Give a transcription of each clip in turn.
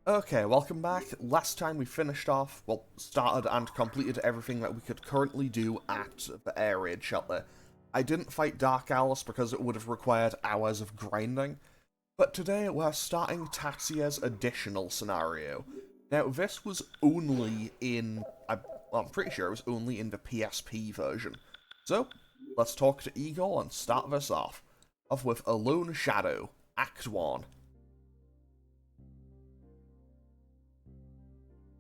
Okay, welcome back. Last time we finished off, well, started and completed everything that we could currently do at the air raid shelter. I didn't fight Dark Alice because it would have required hours of grinding, but today we're starting Tatsuya's additional scenario. Now, this was only in, I'm pretty sure it was only in the PSP version. So, let's talk to Eagle and start this off with A Lone Shadow, Act 1.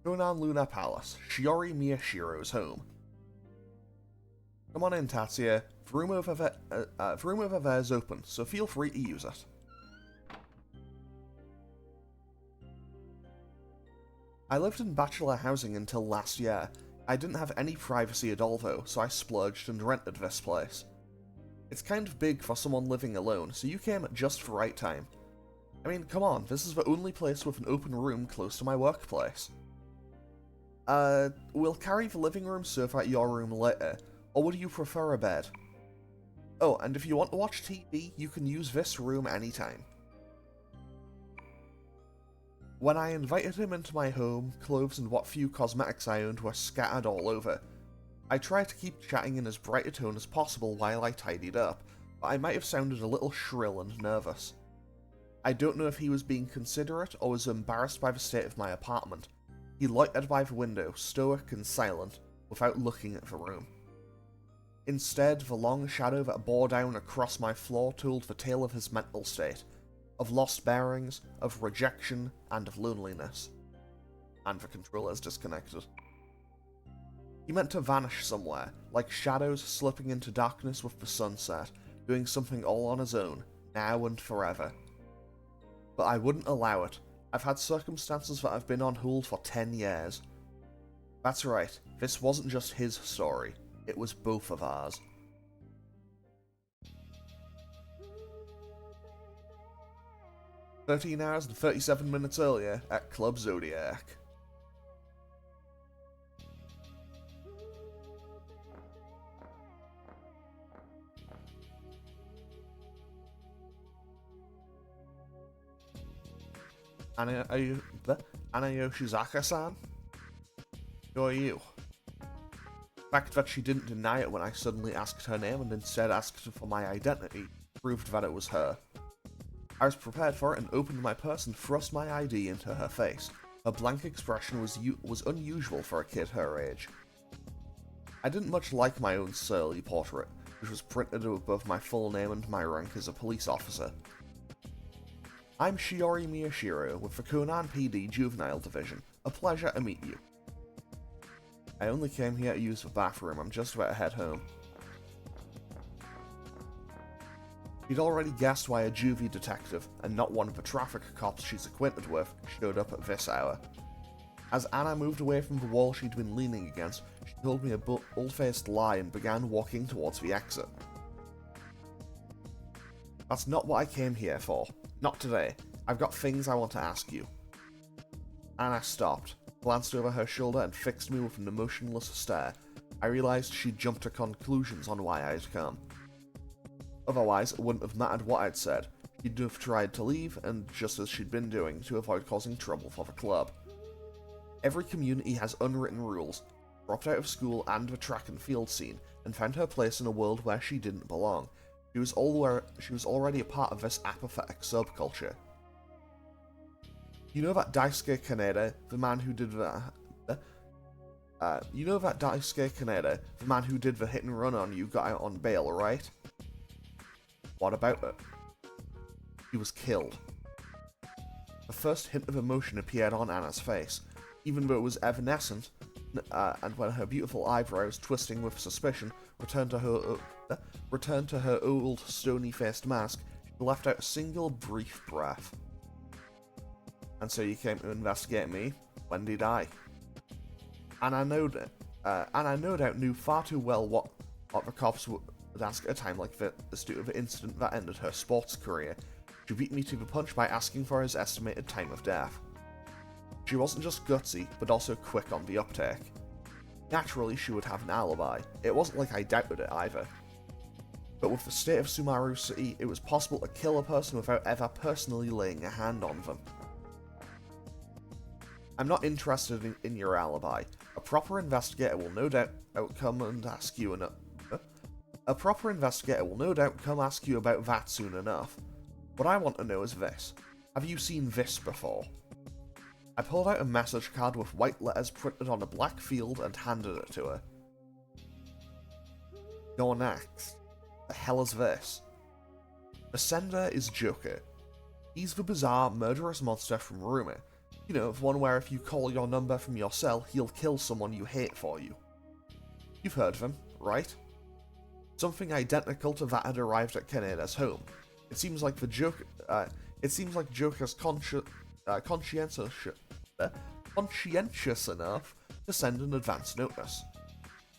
Shonan Luna Palace, Shiori Miyashiro's home. Come on in, Tatsuya. The room over there is open, so feel free to use it. I lived in bachelor housing until last year. I didn't have any privacy at all though, so I splurged and rented this place. It's kind of big for someone living alone, so you came at just the right time. I mean, come on, this is the only place with an open room close to my workplace. We'll carry the living room sofa at your room later, or would you prefer a bed? Oh, and if you want to watch TV, you can use this room anytime. When I invited him into my home, clothes and what few cosmetics I owned were scattered all over. I tried to keep chatting in as bright a tone as possible while I tidied up, but I might have sounded a little shrill and nervous. I don't know if he was being considerate or was embarrassed by the state of my apartment. He loitered by the window, stoic and silent, without looking at the room. Instead, the long shadow that bore down across my floor told the tale of his mental state, of lost bearings, of rejection, and of loneliness. And the controller's disconnected. He meant to vanish somewhere, like shadows slipping into darkness with the sunset, doing something all on his own, now and forever. But I wouldn't allow it. I've had circumstances that I've been on hold for 10 years. That's right, this wasn't just his story, it was both of ours. "13 hours and 37 minutes earlier at Club Zodiac." Anna Yoshizaka-san? Who are you? The fact that she didn't deny it when I suddenly asked her name and instead asked for my identity proved that it was her. I was prepared for it and opened my purse and thrust my ID into her face. Her blank expression was unusual for a kid her age. I didn't much like my own surly portrait, which was printed above my full name and my rank as a police officer. "I'm Shiori Miyashiro with the Conan PD Juvenile Division. A pleasure to meet you. I only came here to use the bathroom. I'm just about to head home." She'd already guessed why a juvie detective, and not one of the traffic cops she's acquainted with, showed up at this hour. As Anna moved away from the wall she'd been leaning against, she told me a bold-faced lie and began walking towards the exit. "That's not what I came here for. Not today. I've got things I want to ask you." Anna stopped, glanced over her shoulder and fixed me with an emotionless stare. I realised she'd jumped to conclusions on why I'd come. Otherwise, it wouldn't have mattered what I'd said. She'd have tried to leave, and just as she'd been doing, to avoid causing trouble for the club. Every community has unwritten rules. Dropped out of school and the track and field scene, and found her place in a world where she didn't belong. She was already a part of this apathetic subculture. You know that Daisuke Kaneda, the man who did the hit and run on you, got out on bail, right? What about it? He was killed. The first hint of emotion appeared on Anna's face, even though it was evanescent, and when her beautiful eyebrows, twisting with suspicion, returned to her old, stony-faced mask, she left out a single brief breath. "And so you came to investigate me? When did I?" Anna no doubt knew far too well what the cops would ask at a time like this due to the incident that ended her sports career. She beat me to the punch by asking for his estimated time of death. She wasn't just gutsy, but also quick on the uptake. Naturally, she would have an alibi. It wasn't like I doubted it either. But with the state of Sumaru City, it was possible to kill a person without ever personally laying a hand on them. I'm not interested in your alibi. A proper investigator will no doubt come ask you about that soon enough. What I want to know is this. Have you seen this before? I pulled out a message card with white letters printed on a black field and handed it to her. You're next. The hell is this? The sender is Joker. He's the bizarre, murderous monster from Rumor. You know, the one where if you call your number from your cell, he'll kill someone you hate for you. You've heard of him, right? Something identical to that had arrived at Kaneda's home. It seems like Joker's conscientious enough to send an advance notice.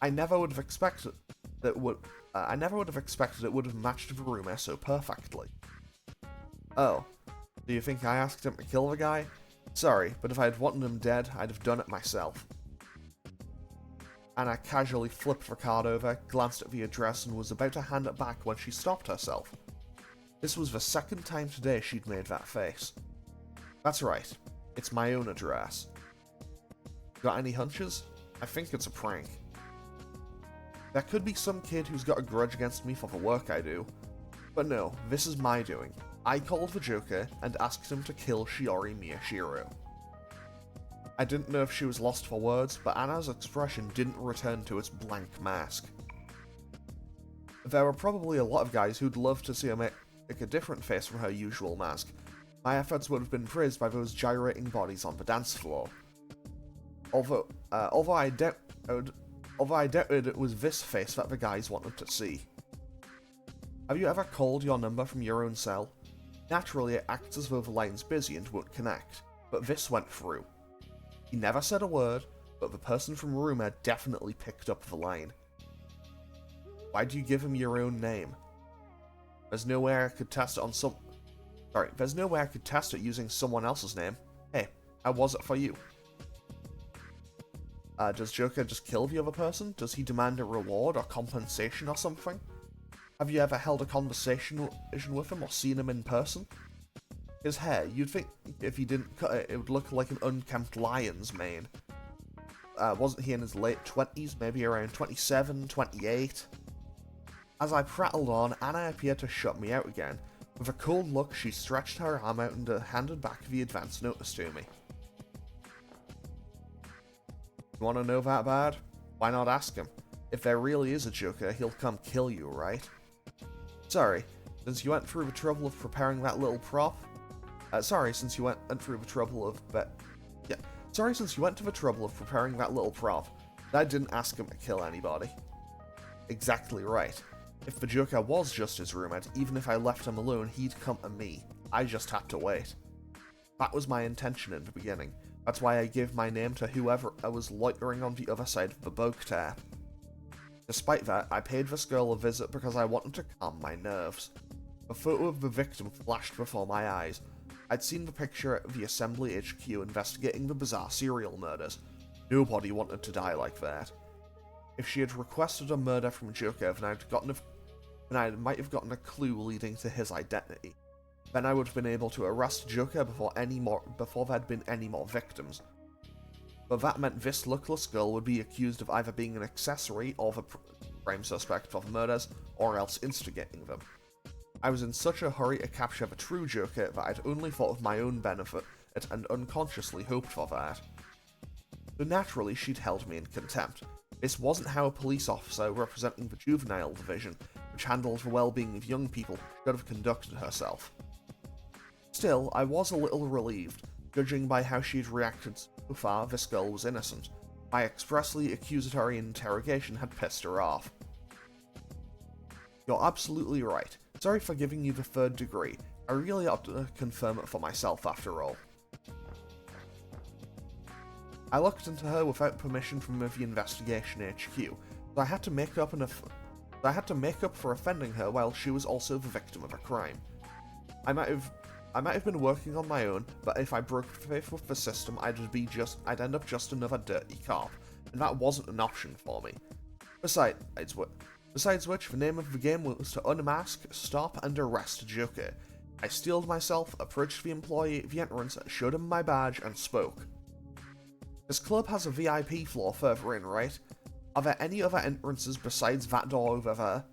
I never would have expected it would have matched the rumor so perfectly. Oh, do you think I asked him to kill the guy? Sorry, but if I had wanted him dead, I'd have done it myself. Anna casually flipped the card over, glanced at the address, and was about to hand it back when she stopped herself. This was the second time today she'd made that face. That's right, it's my own address. Got any hunches? I think it's a prank. There could be some kid who's got a grudge against me for the work I do. But no, this is my doing. I called the Joker and asked him to kill Shiori Miyashiro. I didn't know if she was lost for words, but Anna's expression didn't return to its blank mask. There were probably a lot of guys who'd love to see her make a different face from her usual mask. My efforts would have been praised by those gyrating bodies on the dance floor. Although I doubted it was this face that the guys wanted to see. Have you ever called your number from your own cell? Naturally, it acts as though the line's busy and won't connect, but this went through. He never said a word, but the person from Rumor definitely picked up the line. Why do you give him your own name? There's no way I could test it using someone else's name. Hey, how was it for you? Does Joker just kill the other person? Does he demand a reward or compensation or something? Have you ever held a conversation with him or seen him in person? His hair, you'd think if he didn't cut it, it would look like an unkempt lion's mane. Wasn't he in his late 20s, maybe around 27, 28? As I prattled on, Anna appeared to shut me out again. With a cold look, she stretched her arm out and handed back the advance notice to me. You want to know that bad? Why not ask him? If there really is a Joker, he'll come kill you, right? Sorry, since you went through the trouble of preparing that little prop... since you went to the trouble of preparing that little prop, I didn't ask him to kill anybody. Exactly right. If the Joker was just as rumored, even if I left him alone, he'd come to me. I just had to wait. That was my intention in the beginning. That's why I gave my name to whoever was loitering on the other side of the bug tap. Despite that, I paid this girl a visit because I wanted to calm my nerves. A photo of the victim flashed before my eyes. I'd seen the picture at the Assembly HQ investigating the bizarre serial murders. Nobody wanted to die like that. If she had requested a murder from Joker, then I might have gotten a clue leading to his identity. Then I would have been able to arrest Joker before there'd been any more victims. But that meant this luckless girl would be accused of either being an accessory or the prime suspect for the murders, or else instigating them. I was in such a hurry to capture the true Joker that I'd only thought of my own benefit and unconsciously hoped for that. So naturally she'd held me in contempt. This wasn't how a police officer representing the juvenile division, which handles the well-being of young people, should have conducted herself. Still, I was a little relieved. Judging by how she'd reacted so far, this girl was innocent. My expressly accusatory interrogation had pissed her off. You're absolutely right. Sorry for giving you the third degree. I really ought to confirm it for myself after all. I looked into her without permission from the investigation HQ, so I had to make up for offending her while she was also the victim of a crime. I might have been working on my own, but if I broke faith with the system, I'd end up just another dirty cop, and that wasn't an option for me. Besides which, the name of the game was to unmask, stop, and arrest Joker. I steeled myself, approached the employee at the entrance, showed him my badge, and spoke. This club has a VIP floor further in, right? Are there any other entrances besides that door over there?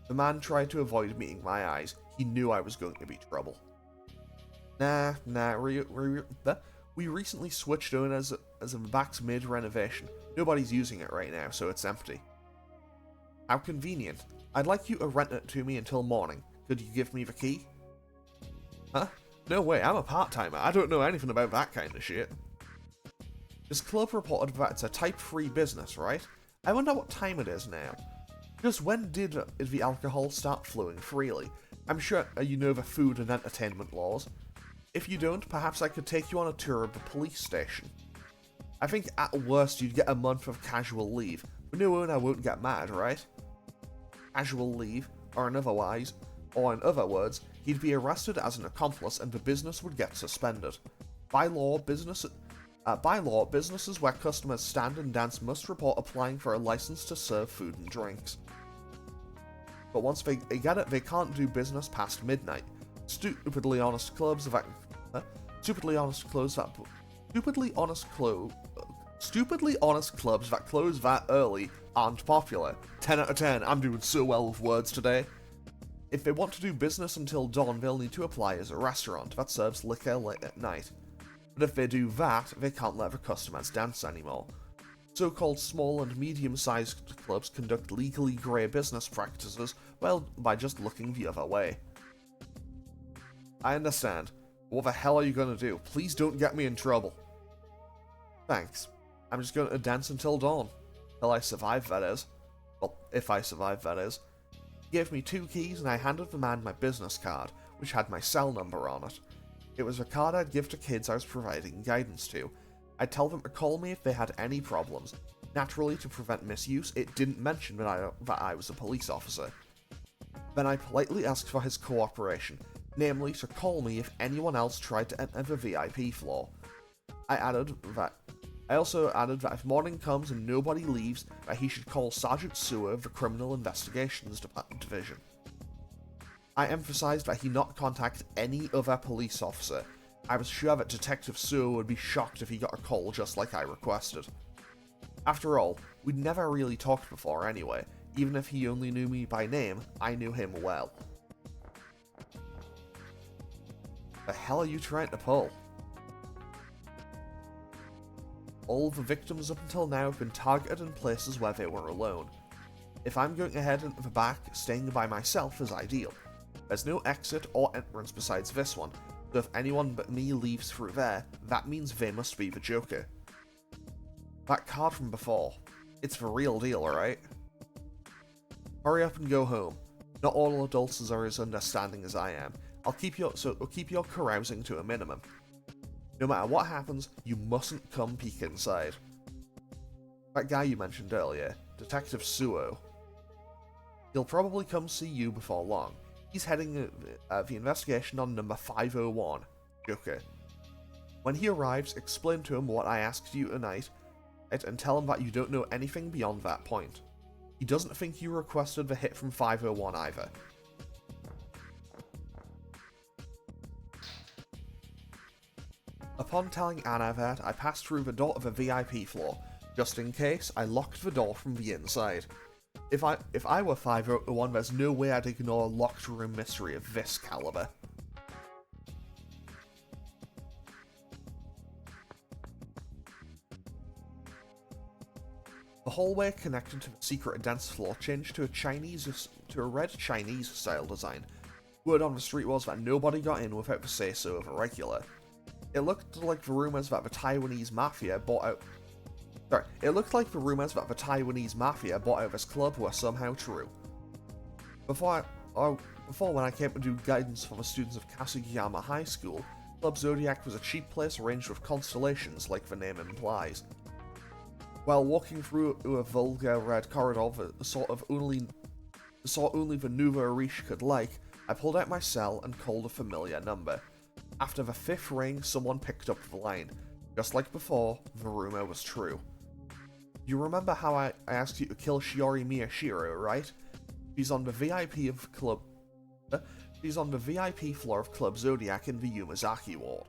The man tried to avoid meeting my eyes. He knew I was going to be trouble. Nah, we recently switched owners as the back's mid-renovation. Nobody's using it right now, so it's empty. How convenient. I'd like you to rent it to me until morning. Could you give me the key? Huh? No way, I'm a part-timer. I don't know anything about that kind of shit. This club reported that it's a Type 3 business, right? I wonder what time it is now. Just when did the alcohol start flowing freely? I'm sure you know the food and entertainment laws. If you don't, perhaps I could take you on a tour of the police station. I think at worst you'd get a month of casual leave. The new owner won't get mad, right? Casual leave, or in other words, he'd be arrested as an accomplice and the business would get suspended. By law, businesses where customers stand and dance must report applying for a license to serve food and drinks. But once they get it, they can't do business past midnight. Stupidly honest clubs that close that early aren't popular. 10 out of 10, I'm doing so well with words today. If they want to do business until dawn, they'll need to apply as a restaurant that serves liquor late at night. But if they do that, they can't let the customers dance anymore. So-called small and medium-sized clubs conduct legally grey business practices, well, by just looking the other way. I understand. What the hell are you gonna do? Please don't get me in trouble. Thanks. I'm just gonna dance until dawn. Till I survive, that is. Well, if I survive, that is. He gave me 2 keys and I handed the man my business card, which had my cell number on it. It was a card I'd give to kids I was providing guidance to. I'd tell them to call me if they had any problems. Naturally, to prevent misuse, it didn't mention that I was a police officer. Then I politely asked for his cooperation, namely to call me if anyone else tried to enter the VIP floor. I also added that if morning comes and nobody leaves, that he should call Sergeant Sewer of the Criminal Investigations Division. I emphasized that he not contact any other police officer. I was sure that Detective Sewer would be shocked if he got a call just like I requested. After all, we'd never really talked before anyway. Even if he only knew me by name, I knew him well. The hell are you trying to pull? All the victims up until now have been targeted in places where they were alone. If I'm going ahead into the back, staying by myself is ideal. There's no exit or entrance besides this one, so if anyone but me leaves through there, that means they must be the Joker. That card from before, it's the real deal, right? Hurry up and go home. Not all adults are as understanding as I am. I'll keep your carousing to a minimum. No matter what happens, you mustn't come peek inside. That guy you mentioned earlier, Detective Suo. He'll probably come see you before long. He's heading the investigation on number 501, Joker. When he arrives, explain to him what I asked you tonight, and tell him that you don't know anything beyond that point. He doesn't think you requested the hit from 501 either. Upon telling Anna that, I passed through the door of the VIP floor. Just in case, I locked the door from the inside. If I were 501, there's no way I'd ignore a locked room mystery of this caliber. The hallway connected to the secret dance floor changed to a red Chinese style design. Word on the street was that nobody got in without the say-so of a regular. It looked like the rumors that the Taiwanese mafia bought out this club were somehow true. Before when I came to do guidance for the students of Kasugiyama High School, Club Zodiac was a cheap place arranged with constellations like the name implies. While walking through a vulgar red corridor the sort only the nouveau riche could like, I pulled out my cell and called a familiar number. After the 5th ring, someone picked up the line. Just like before, the rumor was true. You remember how I asked you to kill Shiori Miyashiro, right? She's on the VIP floor of Club Zodiac in the Yumazaki ward.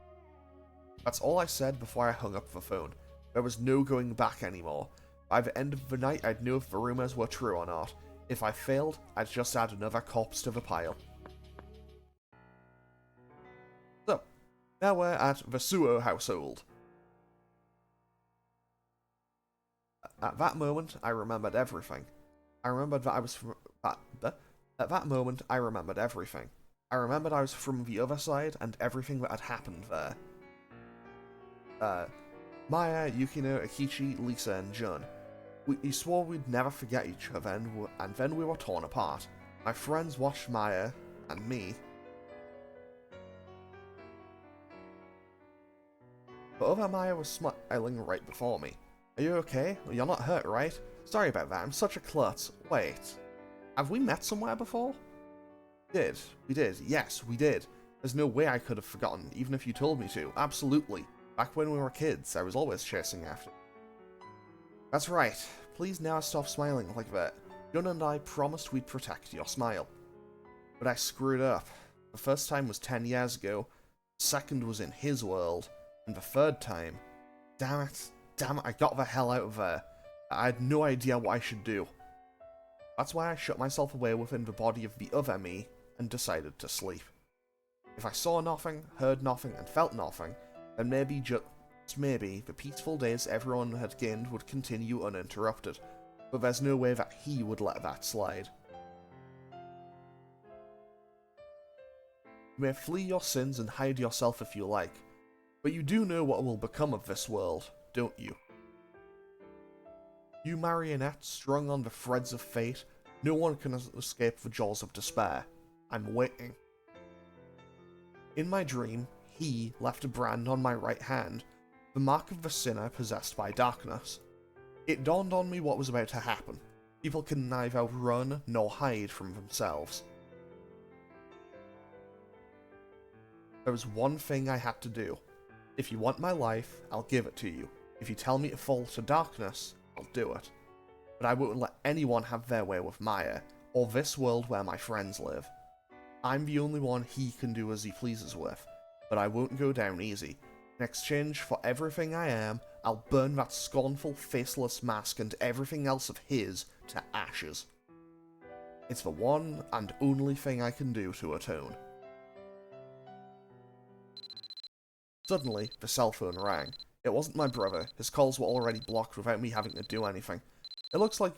That's all I said before I hung up the phone. There was no going back anymore. By the end of the night, I'd know if the rumors were true or not. If I failed, I'd just add another corpse to the pile. So, now we're at the Suo household. At that moment, I remembered everything. I remembered that I was from... At that moment, I remembered everything. I remembered I was from the other side and everything that had happened there. Maya, Yukino, Akichi, Lisa, and Jun. We swore we'd never forget each other, and then we were torn apart. My friends watched Maya and me. But other Maya was smiling right before me. Are you okay? You're not hurt, right? Sorry about that, I'm such a klutz. Wait. Have we met somewhere before? We did. Yes, we did. There's no way I could have forgotten, even if you told me to. Absolutely. Back when we were kids, I was always chasing after. That's right. Please now stop smiling like that. Jun and I promised we'd protect your smile. But I screwed up. The first time was 10 years ago, the second was in his world, and the third time... Damn it, I got the hell out of there. I had no idea what I should do. That's why I shut myself away within the body of the other me, and decided to sleep. If I saw nothing, heard nothing, and felt nothing, then maybe, just maybe, the peaceful days everyone had gained would continue uninterrupted, but there's no way that he would let that slide. You may flee your sins and hide yourself if you like, but you do know what will become of this world, don't you? You marionette strung on the threads of fate, no one can escape the jaws of despair. I'm waiting. In my dream, he left a brand on my right hand, the mark of the sinner possessed by darkness. It dawned on me what was about to happen. People can neither run nor hide from themselves. There was one thing I had to do. If you want my life, I'll give it to you. If you tell me to fall to darkness, I'll do it. But I won't let anyone have their way with Maya, or this world where my friends live. I'm the only one he can do as he pleases with, but I won't go down easy. In exchange for everything I am, I'll burn that scornful, faceless mask and everything else of his to ashes. It's the one and only thing I can do to atone. Suddenly, the cell phone rang. It wasn't my brother. His calls were already blocked without me having to do anything. It looks like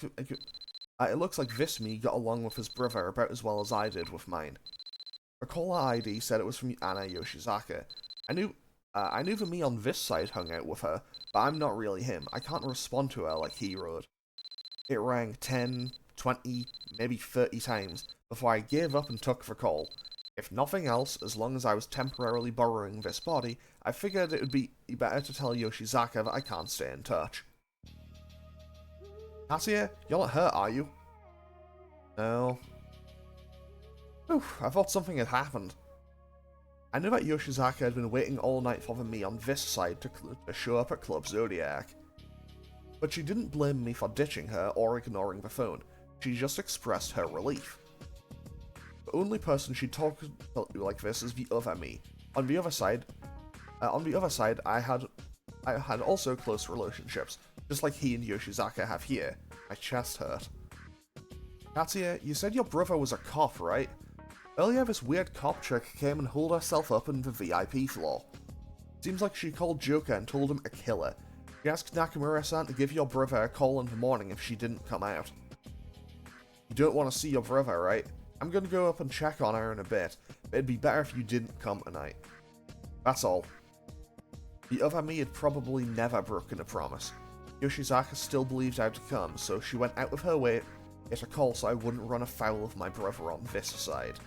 this me got along with his brother about as well as I did with mine. The caller ID said it was from Anna Yoshizaka. I knew the me on this side hung out with her, but I'm not really him. I can't respond to her like he would. It rang 10, 20, maybe 30 times before I gave up and took the call. If nothing else, as long as I was temporarily borrowing this body, I figured it would be better to tell Yoshizaka that I can't stay in touch. Tatsuya, you're not hurt, are you? No. Whew, I thought something had happened. I knew that Yoshizaka had been waiting all night for me on this side to show up at Club Zodiac. But she didn't blame me for ditching her or ignoring the phone. She just expressed her relief. The only person she'd talk to like this is the other me. On the other side, I had also close relationships, just like he and Yoshizaka have here. My chest hurt. Tatsuya, you said your brother was a cop, right? Earlier, this weird cop chick came and holed herself up in the VIP floor. Seems like she called Joker and told him to kill her. She asked Nakamura-san to give your brother a call in the morning if she didn't come out. You don't want to see your brother, right? I'm gonna go up and check on her in a bit, but it'd be better if you didn't come tonight. That's all. The other me had probably never broken a promise. Yoshizaka still believed I'd come, so she went out of her way to get a call so I wouldn't run afoul of my brother on this side.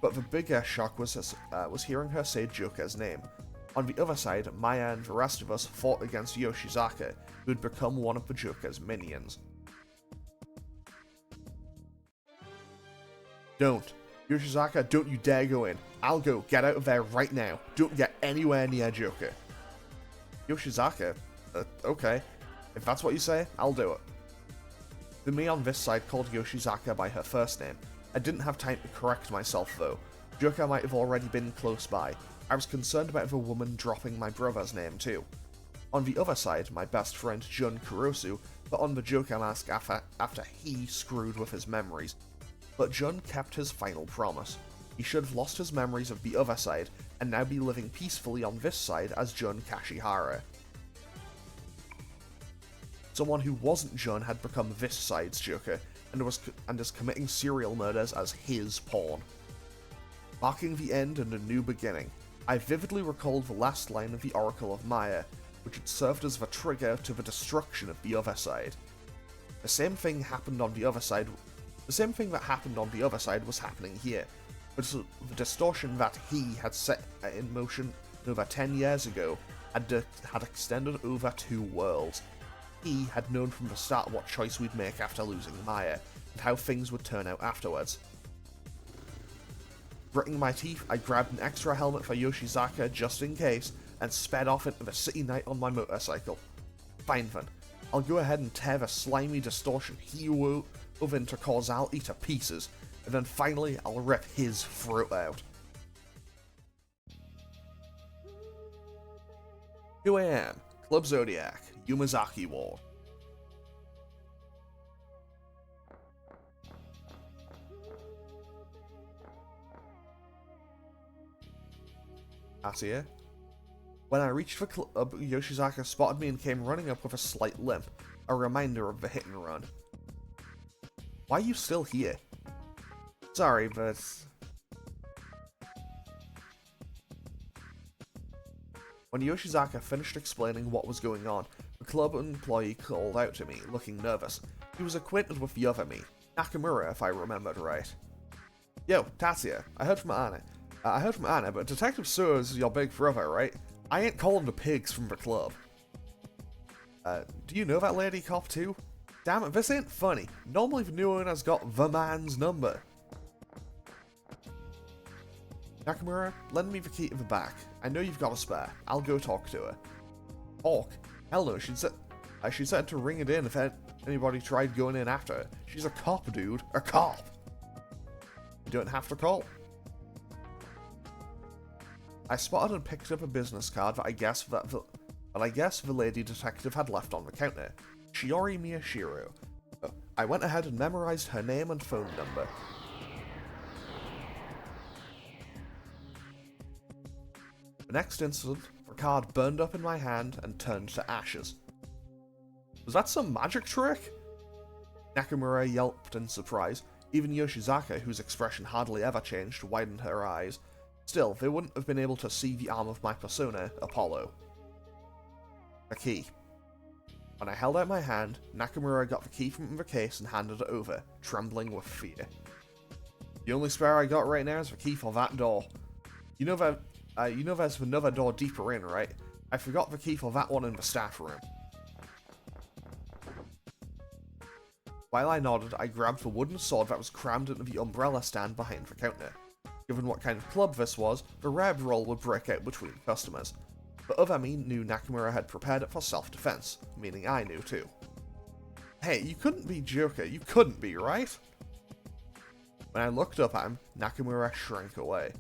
But the bigger shock was hearing her say Joker's name. On the other side, Maya and the rest of us fought against Yoshizaka, who had become one of the Joker's minions. Don't. Yoshizaka, don't you dare go in. I'll go. Get out of there right now. Don't get anywhere near Joker. Yoshizaka? Okay. If that's what you say, I'll do it. The me on this side called Yoshizaka by her first name. I didn't have time to correct myself though. Joker might have already been close by. I was concerned about the woman dropping my brother's name too. On the other side, my best friend Jun Kurosu put on the Joker mask after he screwed with his memories, but Jun kept his final promise. He should have lost his memories of the other side and now be living peacefully on this side as Jun Kashihara. Someone who wasn't Jun had become this side's Joker and is committing serial murders as his pawn. Marking the end and a new beginning, I vividly recalled the last line of the Oracle of Maya, which had served as the trigger to the destruction of the other side. The same thing that happened on the other side was happening here, but the distortion that he had set in motion over 10 years ago had extended over 2 worlds. He had known from the start what choice we'd make after losing Maya, and how things would turn out afterwards. Gritting my teeth, I grabbed an extra helmet for Yoshizaka just in case, and sped off into the city night on my motorcycle. Fine then, I'll go ahead and tear the slimy distortion he wove into causality to pieces, and then finally I'll rip his throat out. 2 AM, Club Zodiac, Yumazaki Ward. Tatsuya. When I reached the club, Yoshizaka spotted me and came running up with a slight limp, a reminder of the hit and run. Why are you still here? Sorry, but... When Yoshizaka finished explaining what was going on, the club employee called out to me, looking nervous. He was acquainted with the other me, Nakamura if I remembered right. Yo, Tatsuya, I heard from Anna, but Detective Suo is your big brother, right? I ain't calling the pigs from the club. Do you know that lady cop too? Damn it, this ain't funny. Normally the new owner's got the man's number. Nakamura, lend me the key to the back. I know you've got a spare. I'll go talk to her. Talk? Hell no, she said to ring it in if anybody tried going in after her. She's a cop, dude. A cop! You don't have to call. I spotted and picked up a business card that I guess the lady detective had left on the counter. Shiori Miyashiro. I went ahead and memorized her name and phone number. The next instant, the card burned up in my hand and turned to ashes. Was that some magic trick? Nakamura yelped in surprise. Even Yoshizaka, whose expression hardly ever changed, widened her eyes. Still, they wouldn't have been able to see the arm of my persona, Apollo. A key. When I held out my hand, Nakamura got the key from the case and handed it over, trembling with fear. The only spare I got right now is the key for that door. You know there's another door deeper in, right? I forgot the key for that one in the staff room. While I nodded, I grabbed the wooden sword that was crammed into the umbrella stand behind the counter. Given what kind of club this was, the rare brawl would break out between customers. But other me knew Nakamura had prepared it for self-defense, meaning I knew too. Hey, you couldn't be Joker, you couldn't be, right? When I looked up at him, Nakamura shrank away.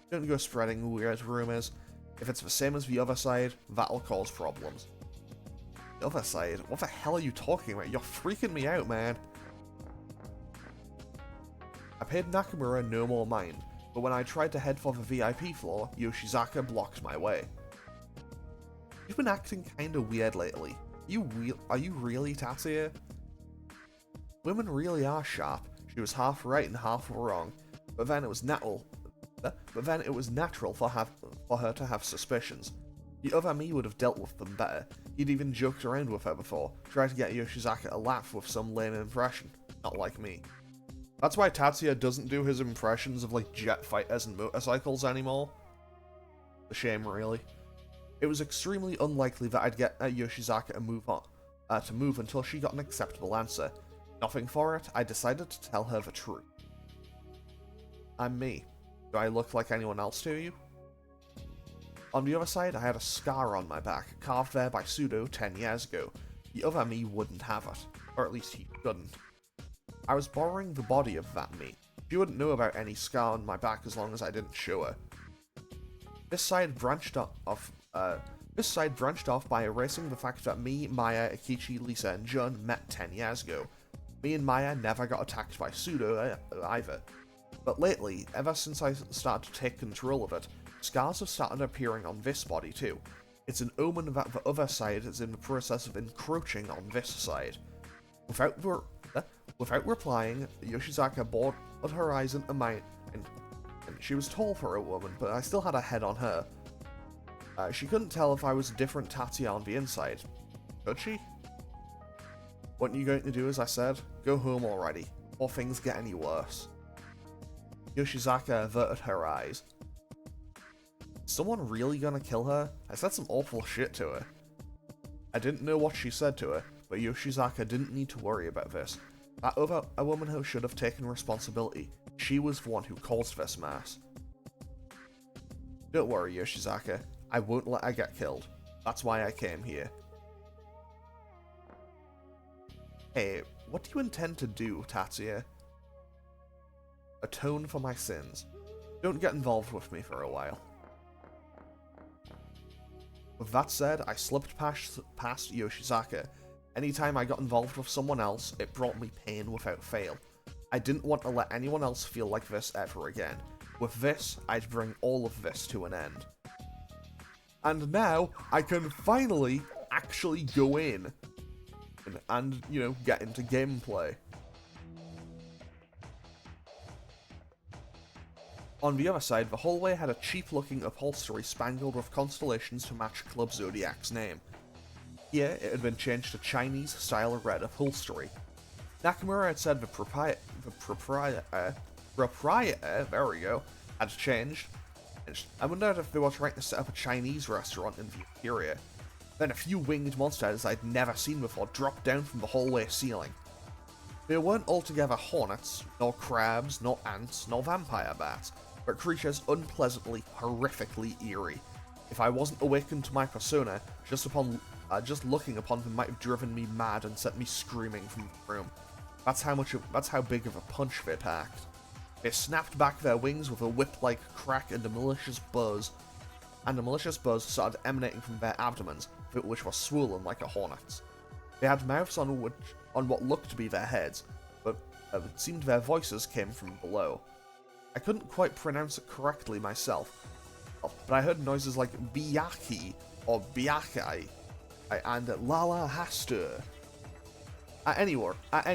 Don't go spreading weird rumors. If it's the same as the other side, that'll cause problems. The other side? What the hell are you talking about? You're freaking me out, man. I paid Nakamura no more mind, but when I tried to head for the VIP floor, Yoshizaka blocked my way. You've been acting kinda weird lately. Are you really Tatsuya? Women really are sharp. She was half right and half wrong, but then it was natural for her to have suspicions. The other me would have dealt with them better. He'd even joked around with her before, tried to get Yoshizaka a laugh with some lame impression. Not like me. That's why Tatsuya doesn't do his impressions of like jet fighters and motorcycles anymore. A shame, really. It was extremely unlikely that I'd get Yoshizaka to move until she got an acceptable answer. Nothing for it, I decided to tell her the truth. I'm me. Do I look like anyone else to you? On the other side, I had a scar on my back, carved there by Pseudo 10 years ago. The other me wouldn't have it, or at least he couldn't. I was borrowing the body of that me. She wouldn't know about any scar on my back as long as I didn't show her. This side branched off This side branched off by erasing the fact that me, Maya, Akichi, Lisa, and Jun met 10 years ago. Me and Maya never got attacked by Pseudo either. But lately, ever since I started to take control of it, scars have started appearing on this body too. It's an omen that the other side is in the process of encroaching on this side. Without replying, Yoshizaka bored her eyes into mine, and she was tall for a woman, but I still had a head on her. She couldn't tell if I was a different Tatsuya on the inside. Could she? What are you going to do, as I said? Go home already, or things get any worse. Yoshizaka averted her eyes. Is someone really gonna kill her? I said some awful shit to her. I didn't know what she said to her, but Yoshizaka didn't need to worry about this. That other a woman who should have taken responsibility. She was the one who caused this mess. Don't worry, Yoshizaka. I won't let her get killed. That's why I came here. Hey, what do you intend to do, Tatsuya? Atone for my sins. Don't get involved with me for a while. With that said, I slipped past Yoshizaka. Anytime I got involved with someone else, it brought me pain without fail. I didn't want to let anyone else feel like this ever again. With this, I'd bring all of this to an end. And now, I can finally actually go in and, you know, get into gameplay. On the other side, the hallway had a cheap-looking upholstery spangled with constellations to match Club Zodiac's name. Here, it had been changed to Chinese-style red upholstery. Nakamura had said the proprietor, there we go, had changed. I wondered if they were trying to set up a Chinese restaurant in the interior. Then a few winged monsters I'd never seen before dropped down from the hallway ceiling. They weren't altogether hornets, nor crabs, nor ants, nor vampire bats, but creatures unpleasantly, horrifically eerie. If I wasn't awakened to my persona, just looking upon them might have driven me mad and sent me screaming from the room. That's how big of a punch they packed. They snapped back their wings with a whip-like crack and a malicious buzz started emanating from their abdomens, which were swollen like a hornet's. They had mouths on what looked to be their heads, but it seemed their voices came from below. I couldn't quite pronounce it correctly myself, but I heard noises like Biyaki or Biakai and Lala Hastur. At any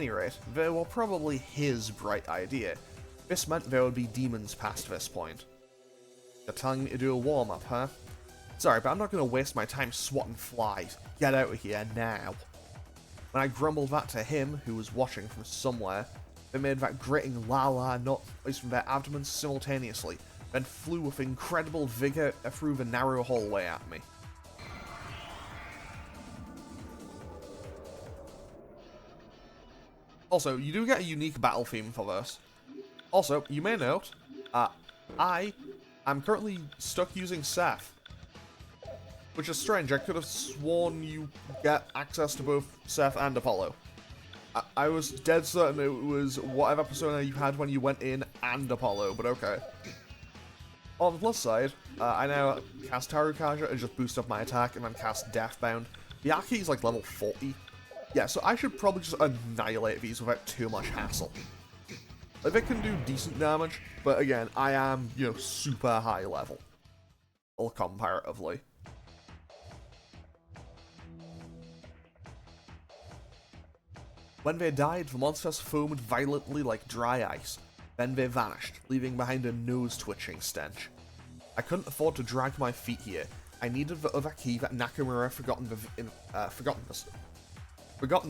rate, they were probably his bright idea. This meant there would be demons past this point. You're telling me to do a warm-up, huh? Sorry, but I'm not going to waste my time swatting flies. Get out of here now. When I grumbled that to him, who was watching from somewhere, they made that grating la-la noise from their abdomens simultaneously, then flew with incredible vigor through the narrow hallway at me. Also, you do get a unique battle theme for this. Also, you may note, I am currently stuck using Seth. Which is strange, I could have sworn you get access to both Seth and Apollo. I was dead certain it was whatever persona you had when you went in and Apollo, but okay. On the plus side, I now cast Tarukaja and just boost up my attack and then cast Deathbound. Yaki is like level 40. Yeah, so I should probably just annihilate these without too much hassle. Like, they can do decent damage, but again, I am, you know, super high level. Or comparatively. When they died, the monsters foamed violently like dry ice. Then they vanished, leaving behind a nose-twitching stench. I couldn't afford to drag my feet here. I needed the other key that Nakamura forgotten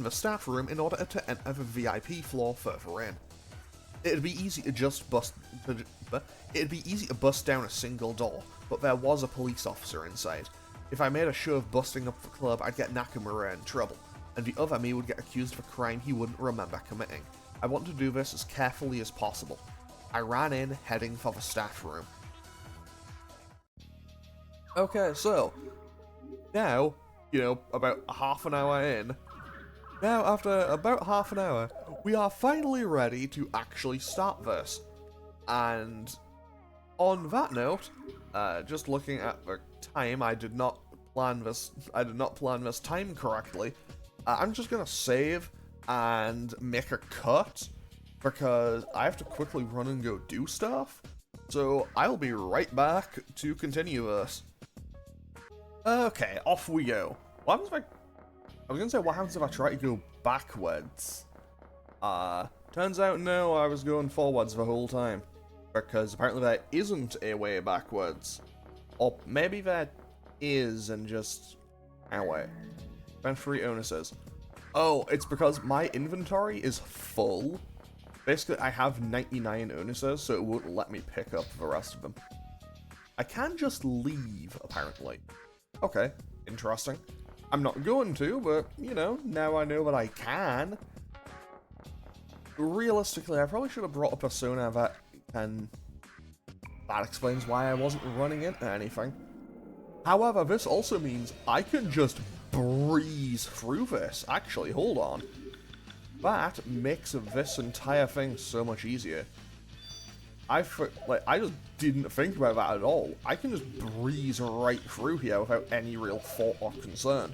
the staff room in order to enter the VIP floor further in. It'd be easy to bust down a single door, but there was a police officer inside. If I made a show of busting up the club, I'd get Nakamura in trouble, and the other me would get accused of a crime he wouldn't remember committing. I wanted to do this as carefully as possible. I ran in, heading for the staff room. Okay, so, now, you know, about half an hour in, now after about half an hour, we are finally ready to actually start this. And on that note, just looking at the time, I did not plan this. I did not plan this time correctly. I'm just gonna save and make a cut because I have to quickly run and go do stuff. So I'll be right back to continue this. Okay, off we go. What happens if I was gonna say, what happens if I try to go backwards? Turns out no, I was going forwards the whole time. Because apparently there isn't a way backwards. Or maybe there is and just... Anyway. Spend 3 onuses. Oh, it's because my inventory is full. Basically, I have 99 onuses, so it won't let me pick up the rest of them. I can just leave, apparently. Okay, interesting. I'm not going to, but, you know, now I know that I can. Realistically, I probably should have brought a persona that can... That explains why I wasn't running into anything. However, this also means I can just breeze through this. Actually, hold on. That makes this entire thing so much easier. I just didn't think about that at all. I can just breeze right through here without any real thought or concern.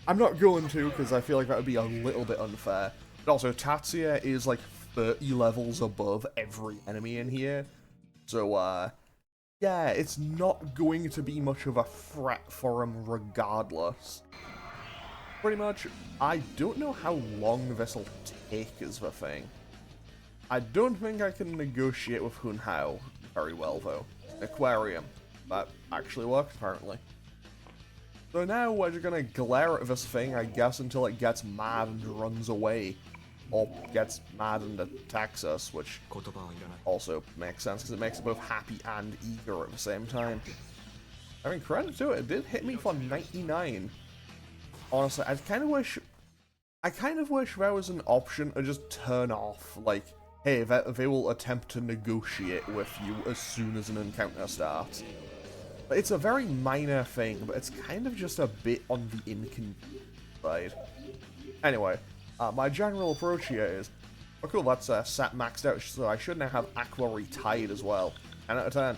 I'm not going to, because I feel like that would be a little bit unfair. But also, Tatsuya is like 30 levels above every enemy in here. So, yeah, it's not going to be much of a threat for him regardless. Pretty much, I don't know how long this will take is the thing. I don't think I can negotiate with Hun Hao very well, though. Aquarium. That actually works, apparently. So now we're just gonna glare at this thing, I guess, until it gets mad and runs away. Or gets mad and attacks us, which also makes sense, because it makes it both happy and eager at the same time. I mean, credit to it, it did hit me for 99. Honestly, I kind of wish there was an option to just turn off, like, hey, they will attempt to negotiate with you as soon as an encounter starts. But it's a very minor thing, but it's kind of just a bit on the inconvenient side. Anyway, my general approach here is, oh cool, that's sat maxed out, so I should now have Aqua Retide as well. 10 out of 10.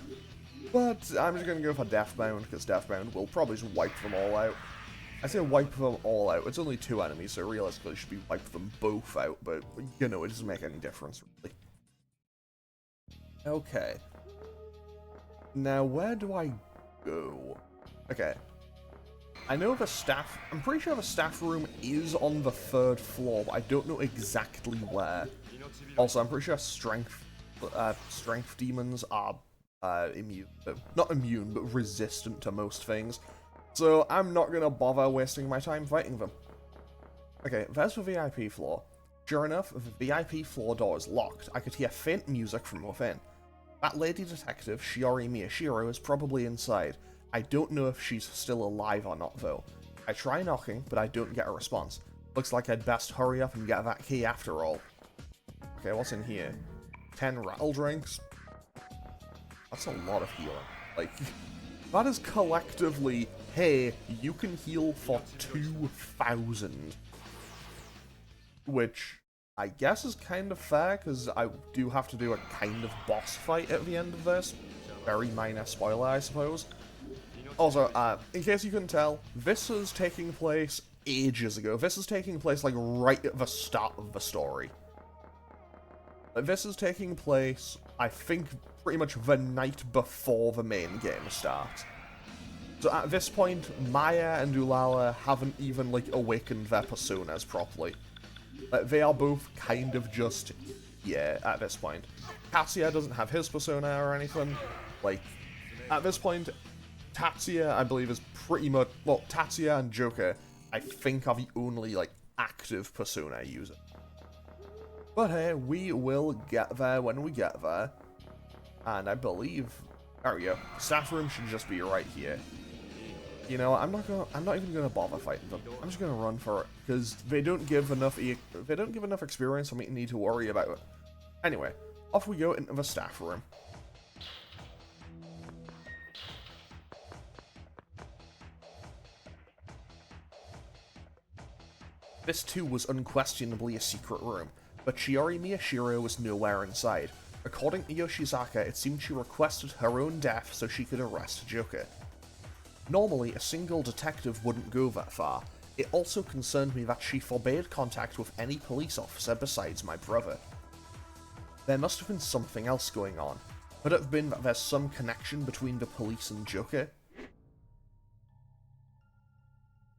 But I'm just going to go for Deathbound, because Deathbound will probably just wipe them all out. I say wipe them all out, it's only 2 enemies, so realistically it should be wipe them both out, but, you know, it doesn't make any difference, really. Okay. Now, where do I go? Okay. I know the staff... I'm pretty sure the staff room is on the 3rd floor, but I don't know exactly where. Also, I'm pretty sure strength demons are immune... Not immune, but resistant to most things. So, I'm not going to bother wasting my time fighting them. Okay, there's the VIP floor. Sure enough, the VIP floor door is locked. I could hear faint music from within. That lady detective, Shiori Miyashiro, is probably inside. I don't know if she's still alive or not, though. I try knocking, but I don't get a response. Looks like I'd best hurry up and get that key after all. Okay, what's in here? 10 rattle drinks? That's a lot of healing. Like, that is collectively, hey, you can heal for 2,000. Which, I guess is kind of fair, because I do have to do a kind of boss fight at the end of this. Very minor spoiler, I suppose. Also, in case you couldn't tell, this is taking place ages ago. This is taking place, like, right at the start of the story. Like, this is taking place, I think, pretty much the night before the main game starts. So at this point, Maya and Ulala haven't even, like, awakened their personas properly. Like, they are both kind of just, yeah, at this point. Tatsuya doesn't have his persona or anything. Like, at this point, Tatsuya, I believe, is pretty much... Well, Tatsuya and Joker, I think, are the only, like, active persona user. But hey, we will get there when we get there. And I believe... There we go. Staff room should just be right here. You know, I'm not even gonna bother fighting them. I'm just gonna run for it, because they don't give enough experience for me to need to worry about it. Anyway, off we go into the staff room. This too was unquestionably a secret room, but Shiori Miyashiro was nowhere inside. According to Yoshizaka, it seemed she requested her own death so she could arrest Joker. Normally, a single detective wouldn't go that far. It also concerned me that she forbade contact with any police officer besides my brother. There must have been something else going on. Could it have been that there's some connection between the police and Joker?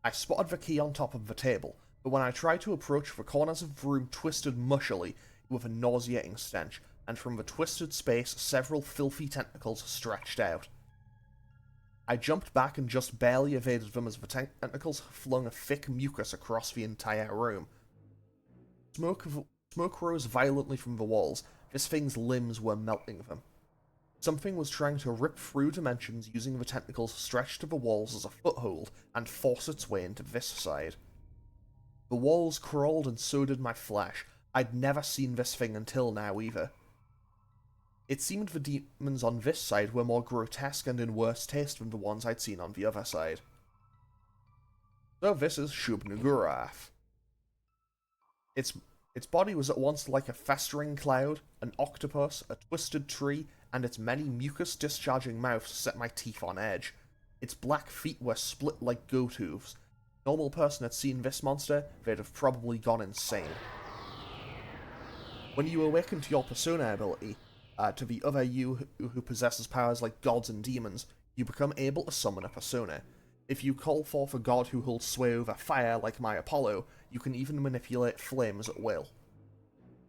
I spotted the key on top of the table, but when I tried to approach, the corners of the room twisted mushily with a nauseating stench, and from the twisted space, several filthy tentacles stretched out. I jumped back and just barely evaded them as the tentacles flung a thick mucus across the entire room. Smoke rose violently from the walls. This thing's limbs were melting them. Something was trying to rip through dimensions using the tentacles stretched to the walls as a foothold and force its way into this side. The walls crawled and so did my flesh. I'd never seen this thing until now either. It seemed the demons on this side were more grotesque and in worse taste than the ones I'd seen on the other side. So this is Shub-Niggurath. Its body was at once like a festering cloud, an octopus, a twisted tree, and its many mucus-discharging mouths set my teeth on edge. Its black feet were split like goat hooves. A normal person had seen this monster, they'd have probably gone insane. When you awaken to your persona ability, to the other you who possesses powers like gods and demons, you become able to summon a persona. If you call forth a god who holds sway over fire, like my Apollo, you can even manipulate flames at will.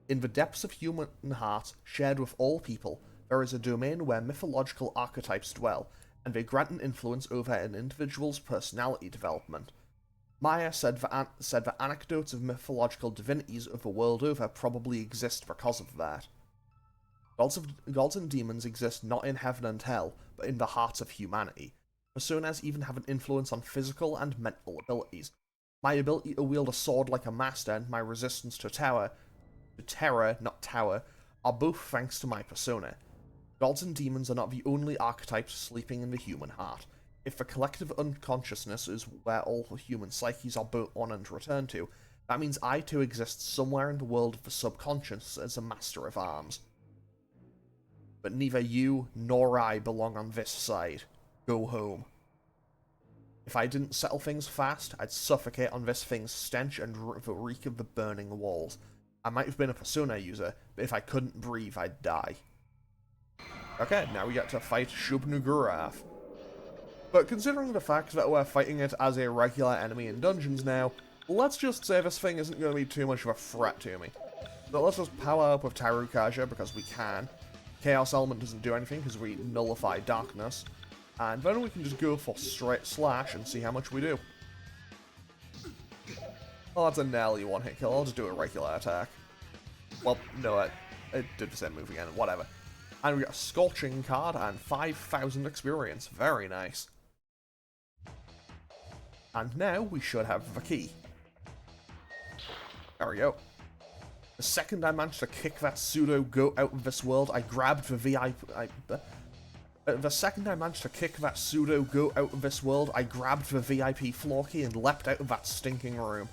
In the depths of human heart, shared with all people, there is a domain where mythological archetypes dwell, and they grant an influence over an individual's personality development. Maya said that anecdotes of mythological divinities of the world over probably exist because of that. Gods and demons exist not in heaven and hell, but in the hearts of humanity. Personas even have an influence on physical and mental abilities. My ability to wield a sword like a master and my resistance to terror, not tower, are both thanks to my persona. Gods and demons are not the only archetypes sleeping in the human heart. If the collective unconsciousness is where all human psyches are built on and return to, that means I too exist somewhere in the world of the subconscious as a master of arms. But neither you nor I belong on this side. Go home. If I didn't settle things fast, I'd suffocate on this thing's stench and the reek of the burning walls. I might have been a persona user, but if I couldn't breathe, I'd die. Okay, now we get to fight Shub-Niggurath. But considering the fact that we're fighting it as a regular enemy in dungeons now, let's just say this thing isn't going to be too much of a threat to me. So let's just power up with Tarukaja because we can. Chaos Element doesn't do anything because we nullify darkness. And then we can just go for straight slash and see how much we do. Oh, that's a gnarly one-hit kill. I'll just do a regular attack. Well, no, it did the same move again, whatever. And we got a Scorching card and 5,000 experience. Very nice. And now we should have the key. There we go. The second I managed to kick that pseudo goat out of this world, I grabbed the VIP floor key and leapt out of that stinking room.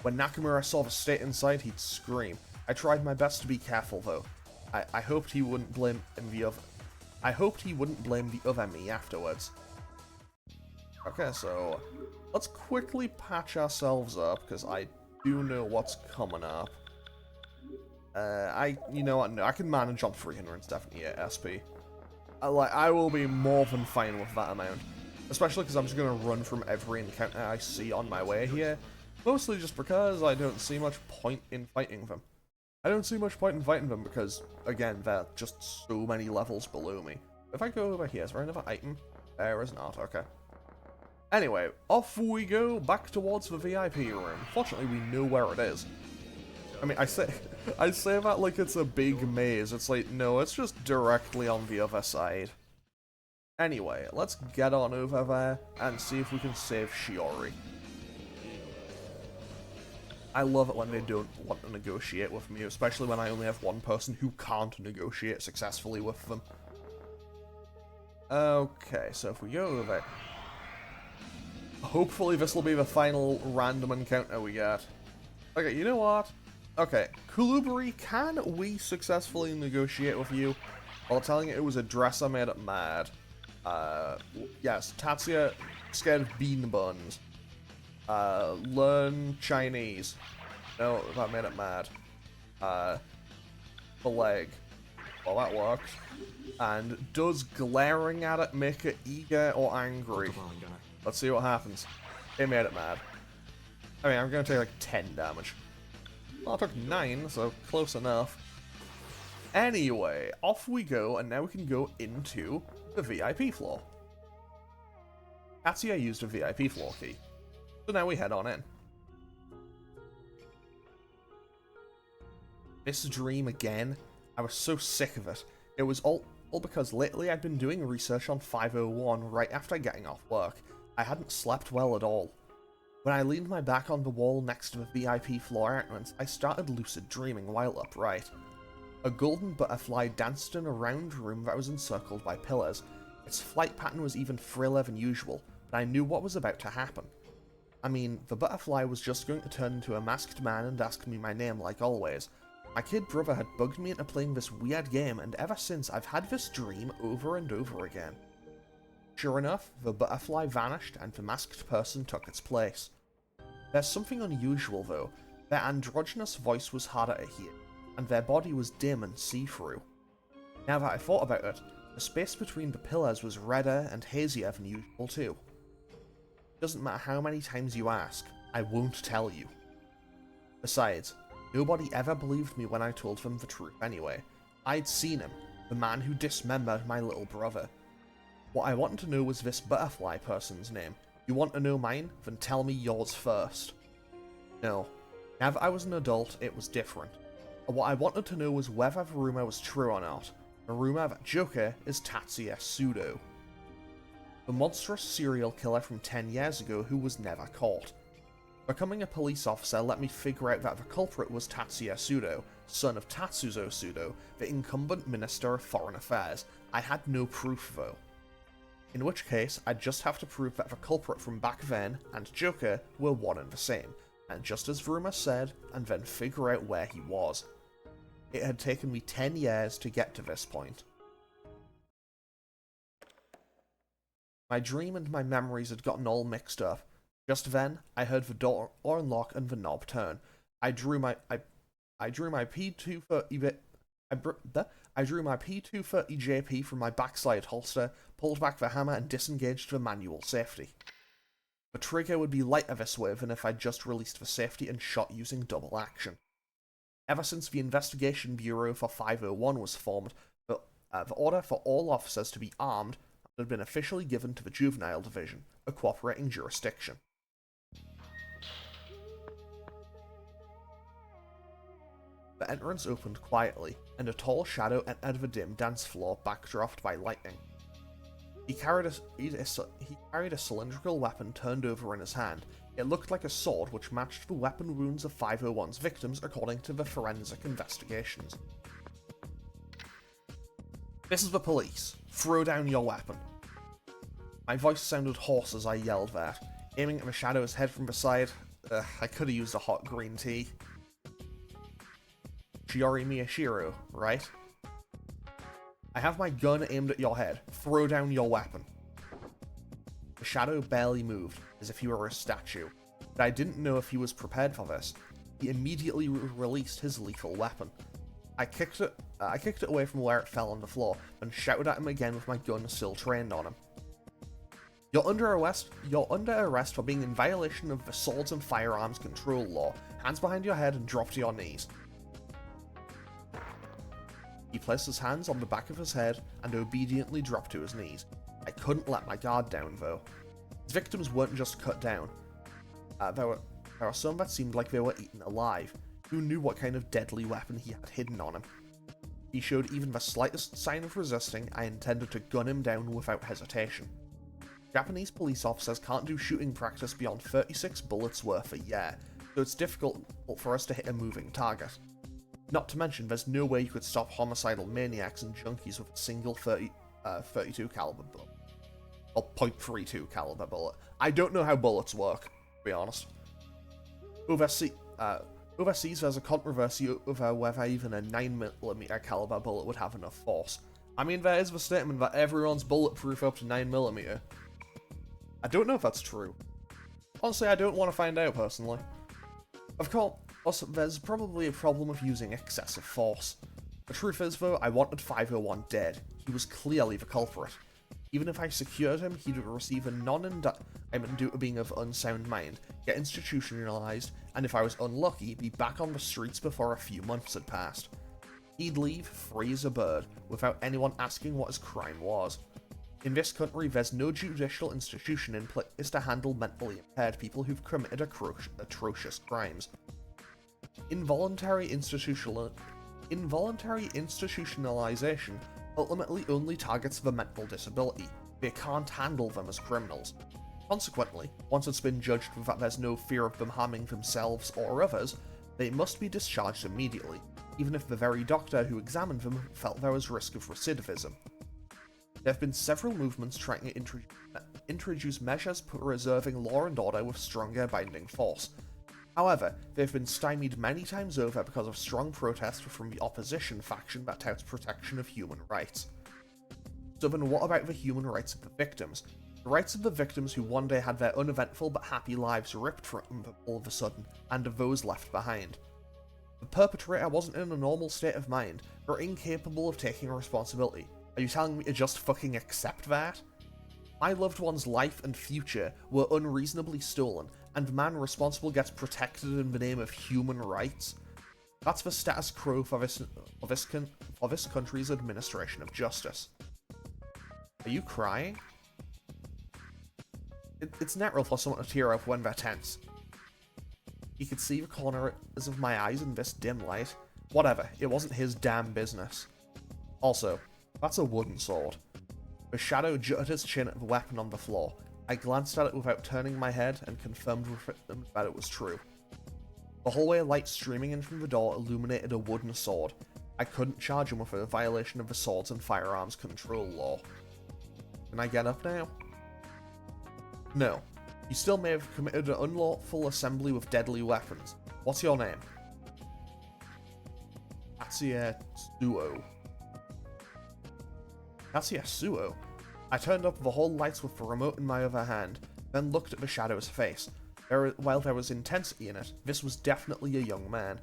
When Nakamura saw the state inside, he'd scream. I tried my best to be careful though. I hoped he wouldn't blame the other me afterwards. Okay, so let's quickly patch ourselves up because I do know what's coming up. You know what? No, I can manage on 378 SP. I will be more than fine with that amount, especially because I'm just gonna run from every encounter I see on my way here. Mostly just because I don't see much point in fighting them. Because, again, they're just so many levels below me. If I go over here, is there another item? There is not, okay. Anyway, off we go back towards the VIP room. Fortunately, we know where it is. I mean, I say that like it's a big maze. It's like, no, it's just directly on the other side. Anyway, let's get on over there and see if we can save Shiori. I love it when they don't want to negotiate with me, especially when I only have one person who can't negotiate successfully with them. Okay, so if we go over... Hopefully this will be the final random encounter we get. Okay, you know what? Okay, Kulubari, can we successfully negotiate with you? While telling it was a dresser made it mad. Yes, Tatsuya scared of bean buns. Learn Chinese. No, that made it mad. The leg. Well, that worked. And does glaring at it make it eager or angry? Let's see what happens. It made it mad. I mean, I'm going to take like 10 damage. Well, I took 9, so close enough. Anyway, off we go, and now we can go into the VIP floor. Tatsuya used a VIP floor key, so now we head on in. This dream again, I was so sick of it. It was all because lately I'd been doing research on 501 right after getting off work. I hadn't slept well at all. When I leaned my back on the wall next to the VIP floor entrance, I started lucid dreaming while upright. A golden butterfly danced in a round room that was encircled by pillars. Its flight pattern was even friller than usual, but I knew what was about to happen. I mean, the butterfly was just going to turn into a masked man and ask me my name like always. My kid brother had bugged me into playing this weird game, and ever since I've had this dream over and over again. Sure enough, the butterfly vanished and the masked person took its place. There's something unusual though. Their androgynous voice was harder to hear, and their body was dim and see-through. Now that I thought about it, the space between the pillars was redder and hazier than usual too. Doesn't matter how many times you ask, I won't tell you. Besides, nobody ever believed me when I told them the truth anyway. I'd seen him, the man who dismembered my little brother. What I wanted to know was this butterfly person's name. You want to know mine? Then tell me yours first. No. Now that I was an adult, it was different. What I wanted to know was whether the rumour was true or not. The rumour that Joker is Tatsuya Sudo, the monstrous serial killer from 10 years ago who was never caught. Becoming a police officer let me figure out that the culprit was Tatsuya Sudo, son of Tatsuzo Sudo, the incumbent Minister of Foreign Affairs. I had no proof though. In which case, I'd just have to prove that the culprit from back then and Joker were one and the same, and just as rumour said, and then figure out where he was. It had taken me 10 years to get to this point. My dream and my memories had gotten all mixed up. Just then, I heard the door unlock and the knob turn. I drew my P230 JP from my backside holster, pulled back the hammer and disengaged the manual safety. The trigger would be lighter this way than if I'd just released the safety and shot using double action. Ever since the Investigation Bureau for 501 was formed, the order for all officers to be armed had been officially given to the Juvenile Division, a cooperating jurisdiction. The entrance opened quietly, and a tall shadow entered the dim dance floor backdropped by lightning. He carried a cylindrical weapon turned over in his hand. It looked like a sword which matched the weapon wounds of 501's victims according to the forensic investigations. This is the police. Throw down your weapon. My voice sounded hoarse as I yelled that, aiming at the shadow's head from the side. I could have used a hot green tea. Shiori Miyashiro, right? I have my gun aimed at your head. Throw down your weapon. The shadow barely moved, as if he were a statue, but I didn't know if he was prepared for this. He immediately released his lethal weapon. I kicked it away from where it fell on the floor, and shouted at him again with my gun still trained on him. You're under arrest for being in violation of the Swords and Firearms Control Law. Hands behind your head and drop to your knees. He placed his hands on the back of his head and obediently dropped to his knees. I couldn't let my guard down, though. His victims weren't just cut down. There were some that seemed like they were eaten alive. Who knew what kind of deadly weapon he had hidden on him? He showed even the slightest sign of resisting. I intended to gun him down without hesitation. Japanese police officers can't do shooting practice beyond 36 bullets worth a year, so it's difficult for us to hit a moving target. Not to mention, there's no way you could stop homicidal maniacs and junkies with a single 32 caliber bullet. Or .32 caliber bullet. I don't know how bullets work, to be honest. Overseas, there's a controversy over whether even a 9mm caliber bullet would have enough force. I mean, there is the statement that everyone's bulletproof up to 9mm. I don't know if that's true. Honestly, I don't want to find out personally. Of course, there's probably a problem with using excessive force. The truth is though, I wanted 501 dead. He was clearly the culprit. Even if I secured him, he'd receive a non-indictment due to being of unsound mind, get institutionalized, and if I was unlucky, be back on the streets before a few months had passed. He'd leave free as a bird, without anyone asking what his crime was. In this country, there's no judicial institution in place to handle mentally impaired people who've committed atrocious crimes. Involuntary institutionalization ultimately only targets the mental disability. They can't handle them as criminals. Consequently, once it's been judged that there's no fear of them harming themselves or others, they must be discharged immediately, even if the very doctor who examined them felt there was risk of recidivism. There have been several movements trying to introduce measures preserving law and order with stronger binding force. However, they've been stymied many times over because of strong protest from the opposition faction that touts protection of human rights. So then what about the human rights of the victims? The rights of the victims who one day had their uneventful but happy lives ripped from them all of a sudden, and of those left behind. The perpetrator wasn't in a normal state of mind, or incapable of taking responsibility. Are you telling me to just fucking accept that? My loved one's life and future were unreasonably stolen, and the man responsible gets protected in the name of human rights? That's the status quo for this country's administration of justice. Are you crying? It's natural for someone to tear up when they're tense. You could see the corners of my eyes in this dim light. Whatever, it wasn't his damn business. Also, that's a wooden sword. The shadow jutted his chin at the weapon on the floor. I glanced at it without turning my head and confirmed that it was true. The hallway light streaming in from the door illuminated a wooden sword. I couldn't charge him with a violation of the Swords and Firearms Control Law. Can I get up now? No. You still may have committed an unlawful assembly with deadly weapons. What's your name? Tatsuya. Tatsuya. I turned up the hall lights with the remote in my other hand, then looked at the shadow's face. While there was intensity in it, this was definitely a young man.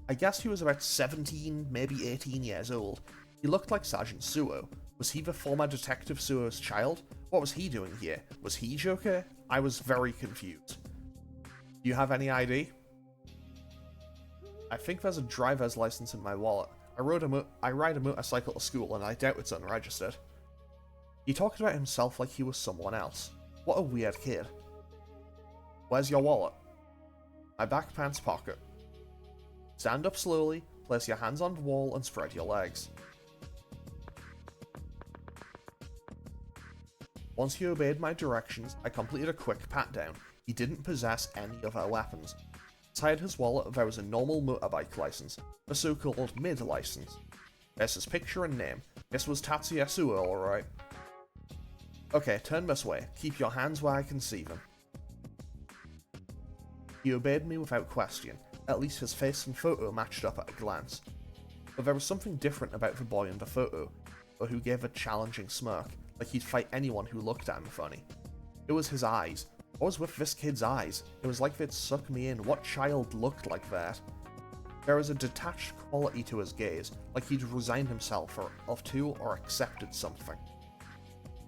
I guess he was about 17, maybe 18 years old. He looked like Sergeant Suo. Was he the former Detective Suo's child? What was he doing here? Was he Joker? I was very confused. Do you have any ID? I think there's a driver's license in my wallet. I ride a motorcycle to school and I doubt it's unregistered. He talked about himself like he was someone else. What a weird kid. Where's your wallet? My back pants pocket. Stand up slowly, place your hands on the wall and spread your legs. Once he obeyed my directions, I completed a quick pat-down. He didn't possess any other weapons. Inside his wallet there was a normal motorbike license, the so-called mid license. There's his picture and name. This was Tatsuya Suo, alright. Okay, turn this way. Keep your hands where I can see them. He obeyed me without question. At least his face and photo matched up at a glance. But there was something different about the boy in the photo, or who gave a challenging smirk, like he'd fight anyone who looked at him funny. It was his eyes. What was with this kid's eyes? It was like they'd suck me in. What child looked like that? There was a detached quality to his gaze, like he'd resigned himself to or accepted something.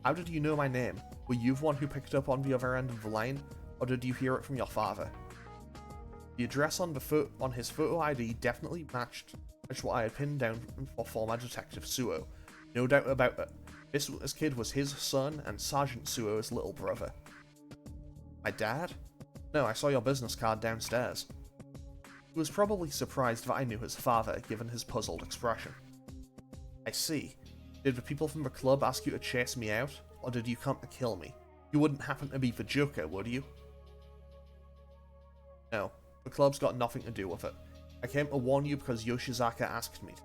How did you know my name? Were you the one who picked up on the other end of the line, or did you hear it from your father? The address on his photo ID definitely matched what I had pinned down for former Detective Suo. No doubt about it. This kid was his son and Sergeant Suo's little brother. My dad? No, I saw your business card downstairs. He was probably surprised that I knew his father, given his puzzled expression. I see. Did the people from the club ask you to chase me out, or did you come to kill me? You wouldn't happen to be the Joker, would you? No, the club's got nothing to do with it. I came to warn you because Yoshizaka asked me to.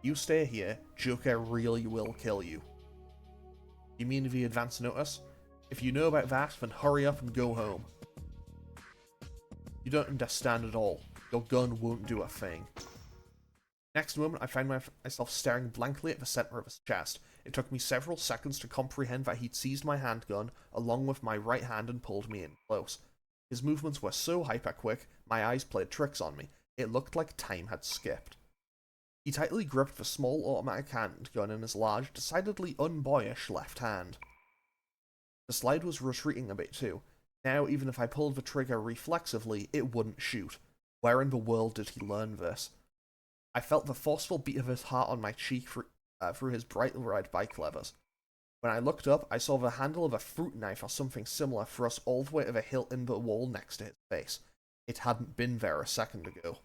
You stay here, Joker really will kill you. You mean the advance notice? If you know about that, then hurry up and go home. You don't understand at all. Your gun won't do a thing. Next moment, I found myself staring blankly at the center of his chest. It took me several seconds to comprehend that he'd seized my handgun along with my right hand and pulled me in close. His movements were so hyper-quick, my eyes played tricks on me. It looked like time had skipped. He tightly gripped the small automatic handgun in his large, decidedly unboyish left hand. The slide was retreating a bit too. Now, even if I pulled the trigger reflexively, it wouldn't shoot. Where in the world did he learn this? I felt the forceful beat of his heart on my cheek through his bright red bike levers. When I looked up, I saw the handle of a fruit knife or something similar thrust all the way to the hilt in the wall next to his face. It hadn't been there a second ago.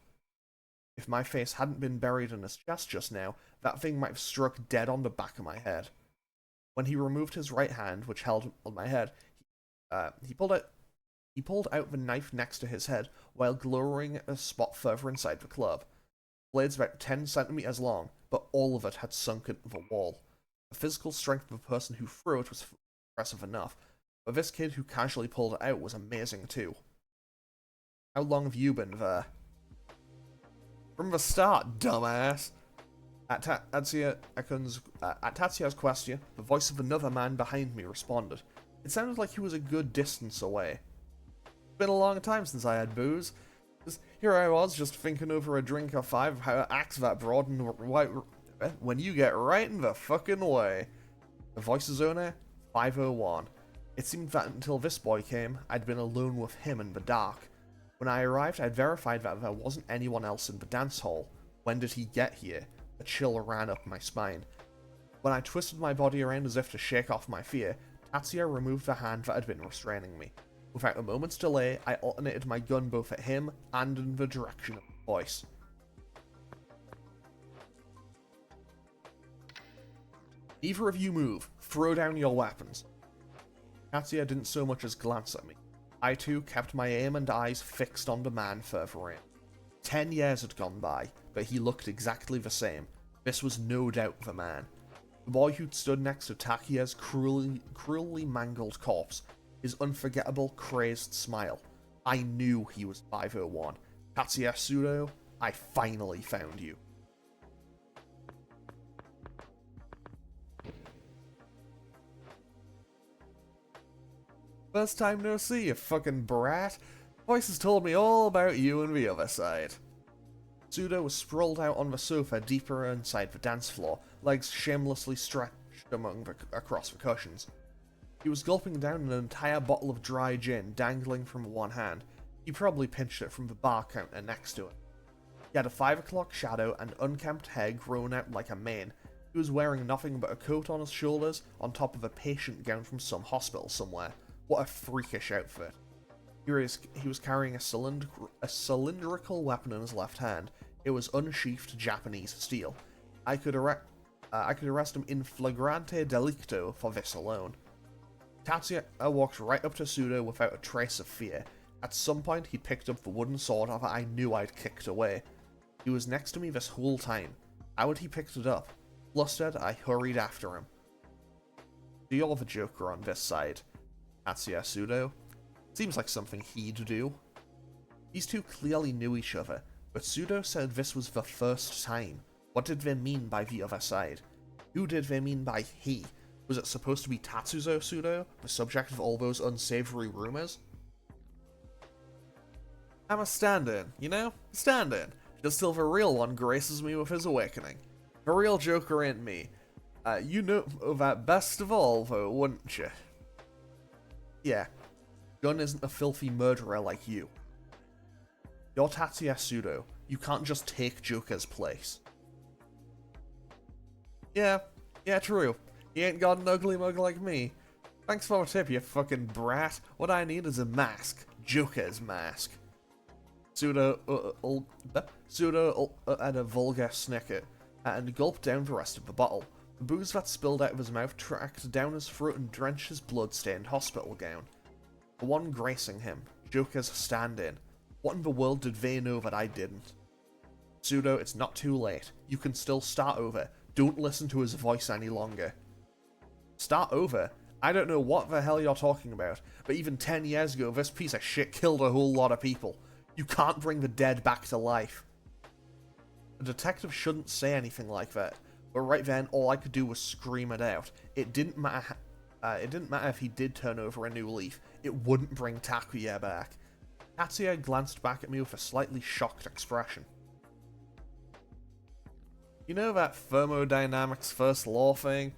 If my face hadn't been buried in his chest just now, that thing might have struck dead on the back of my head. When he removed his right hand, which held on my head, he pulled out the knife next to his head while glowering at a spot further inside the club. The blade's about 10 centimeters long, but all of it had sunk into the wall. The physical strength of the person who threw it was impressive enough, but this kid who casually pulled it out was amazing too. How long have you been there? From the start, dumbass! At Tatsuya's question, the voice of another man behind me responded. It sounded like he was a good distance away. It's been a long time since I had booze. Here I was, just thinking over a drink or five of how to axe that broad and when you get right in the fucking way. The voice's owner? 501. It seemed that until this boy came, I'd been alone with him in the dark. When I arrived, I'd verified that there wasn't anyone else in the dance hall. When did he get here? A chill ran up my spine. When I twisted my body around as if to shake off my fear, Tatsuya removed the hand that had been restraining me. Without a moment's delay, I alternated my gun both at him and in the direction of the voice. Neither of you move. Throw down your weapons. Tatsuya didn't so much as glance at me. I too kept my aim and eyes fixed on the man further in. 10 years had gone by, but he looked exactly the same. This was no doubt the man. The boy who'd stood next to Takiya's cruelly mangled corpse. His unforgettable, crazed smile. I knew he was 501. Tatsuya Sudo, I finally found you. First time no see, you fucking brat. Voices told me all about you and the other side. Sudo was sprawled out on the sofa deeper inside the dance floor, legs shamelessly stretched across the cushions. He was gulping down an entire bottle of dry gin dangling from one hand. He probably pinched it from the bar counter next to it. He had a 5 o'clock shadow and unkempt hair grown out like a mane. He was wearing nothing but a coat on his shoulders on top of a patient gown from some hospital somewhere. What a freakish outfit. He was carrying a cylindrical weapon in his left hand. It was unsheathed Japanese steel. I could arrest him in flagrante delicto for this alone. Tatsuya walked right up to Sudo without a trace of fear. At some point, he picked up the wooden sword that I knew I'd kicked away. He was next to me this whole time. How had he picked it up? Flustered, I hurried after him. So you're the Joker on this side. Tatsuya Sudo. Seems like something he'd do. These two clearly knew each other, but Sudo said this was the first time. What did they mean by the other side? Who did they mean by he? Was it supposed to be Tatsuya Sudo, the subject of all those unsavory rumors? I'm a stand-in, you know? Stand-in. Just till the real one graces me with his awakening. The real Joker ain't me. You know that best of all, though, wouldn't you? Yeah. Gun isn't a filthy murderer like you. You're Tatsuya Sudo. You can't just take Joker's place. Yeah, true. He ain't got an ugly mug like me. Thanks for the tip, you fucking brat. What I need is a mask. Joker's mask. Sudo had a vulgar snicker and gulped down the rest of the bottle. The booze that spilled out of his mouth tracked down his throat and drenched his blood-stained hospital gown. The one gracing him, Joker's stand-in. What in the world did they know that I didn't? Sudo, it's not too late. You can still start over. Don't listen to his voice any longer. Start over? I don't know what the hell you're talking about, but even 10 years ago this piece of shit killed a whole lot of people. You can't bring the dead back to life. A detective shouldn't say anything like that, but right then all I could do was scream it out. It didn't matter if he did turn over a new leaf, it wouldn't bring Tatsuya back. Tatsuya glanced back at me with a slightly shocked expression. You know that thermodynamics first law thing?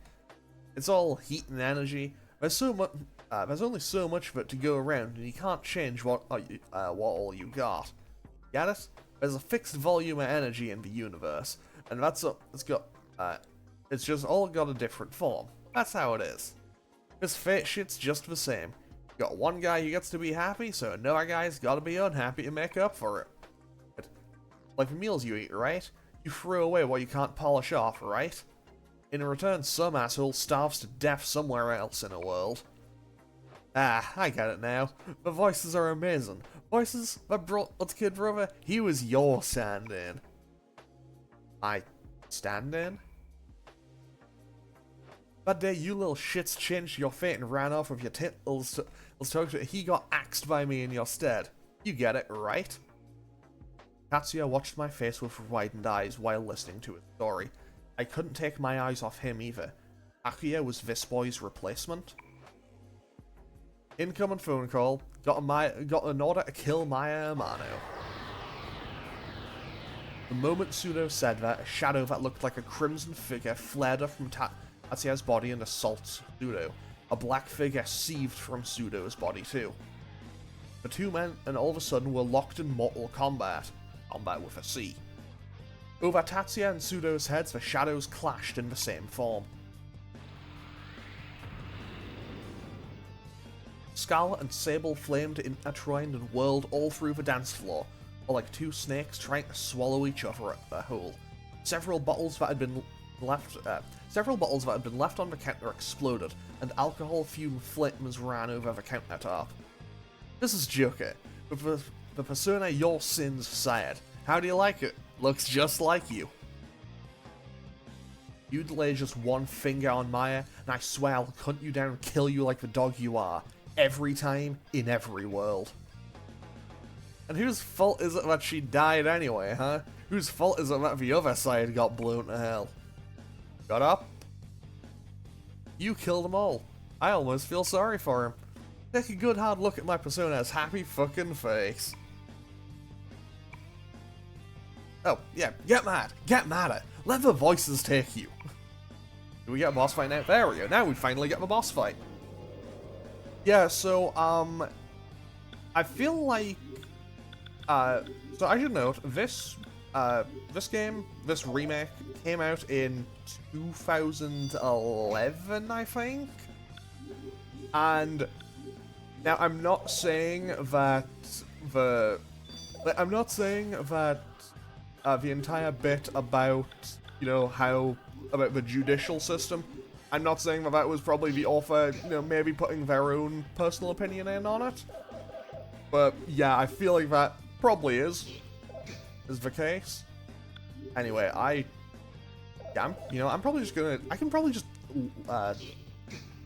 It's all heat and energy. There's only so much of it to go around, and you can't change what all you got. Get it? There's a fixed volume of energy in the universe, and it's just all got a different form. That's how it is. This fate shit's just the same. You got one guy who gets to be happy, so another guy's gotta be unhappy to make up for it. Like the meals you eat, right? You throw away what you can't polish off, right? In return, some asshole starves to death somewhere else in a world. Ah, I get it now. The voices are amazing. Voices that brought what's kid brother? He was your stand-in. My stand-in? That day you little shits changed your fate and ran off with your titles to he got axed by me in your stead. You get it, right? Tatsuya watched my face with widened eyes while listening to his story. I couldn't take my eyes off him either. Tatsuya was this boy's replacement? Incoming phone call. Got an order to kill Maya Amano. The moment Pseudo said that, a shadow that looked like a crimson figure flared up from Tatsuya's body and assaults Pseudo. A black figure seethed from Pseudo's body too. The two men, and all of a sudden, were locked in mortal combat. Combat with a C. Over Tatsuya and Pseudo's heads, the shadows clashed in the same form. Scarlet and Sable flamed, intertwined, and whirled all through the dance floor, or like two snakes trying to swallow each other at the whole. Several bottles that had been left on the counter exploded, and alcohol fume flames ran over the countertop. This is Joker, with the persona your sins sired. How do you like it? Looks just like you. You'd lay just one finger on Maya, and I swear I'll hunt you down and kill you like the dog you are. Every time, in every world. And whose fault is it that she died anyway, huh? Whose fault is it that the other side got blown to hell? Got up? You killed them all. I almost feel sorry for him. Take a good hard look at my persona's happy fucking face. Oh, yeah, get mad. Get madder. Let the voices take you. Do we get a boss fight now? There we go. Now we finally get the boss fight. Yeah, so, I feel like, so I should note, this remake came out in 2011, I think? And, now I'm not saying that the entire bit about, about the judicial system, I'm not saying that that was probably the author, maybe putting their own personal opinion in on it. But yeah, I feel like that probably is the case. Anyway, I'm probably just gonna, I can probably just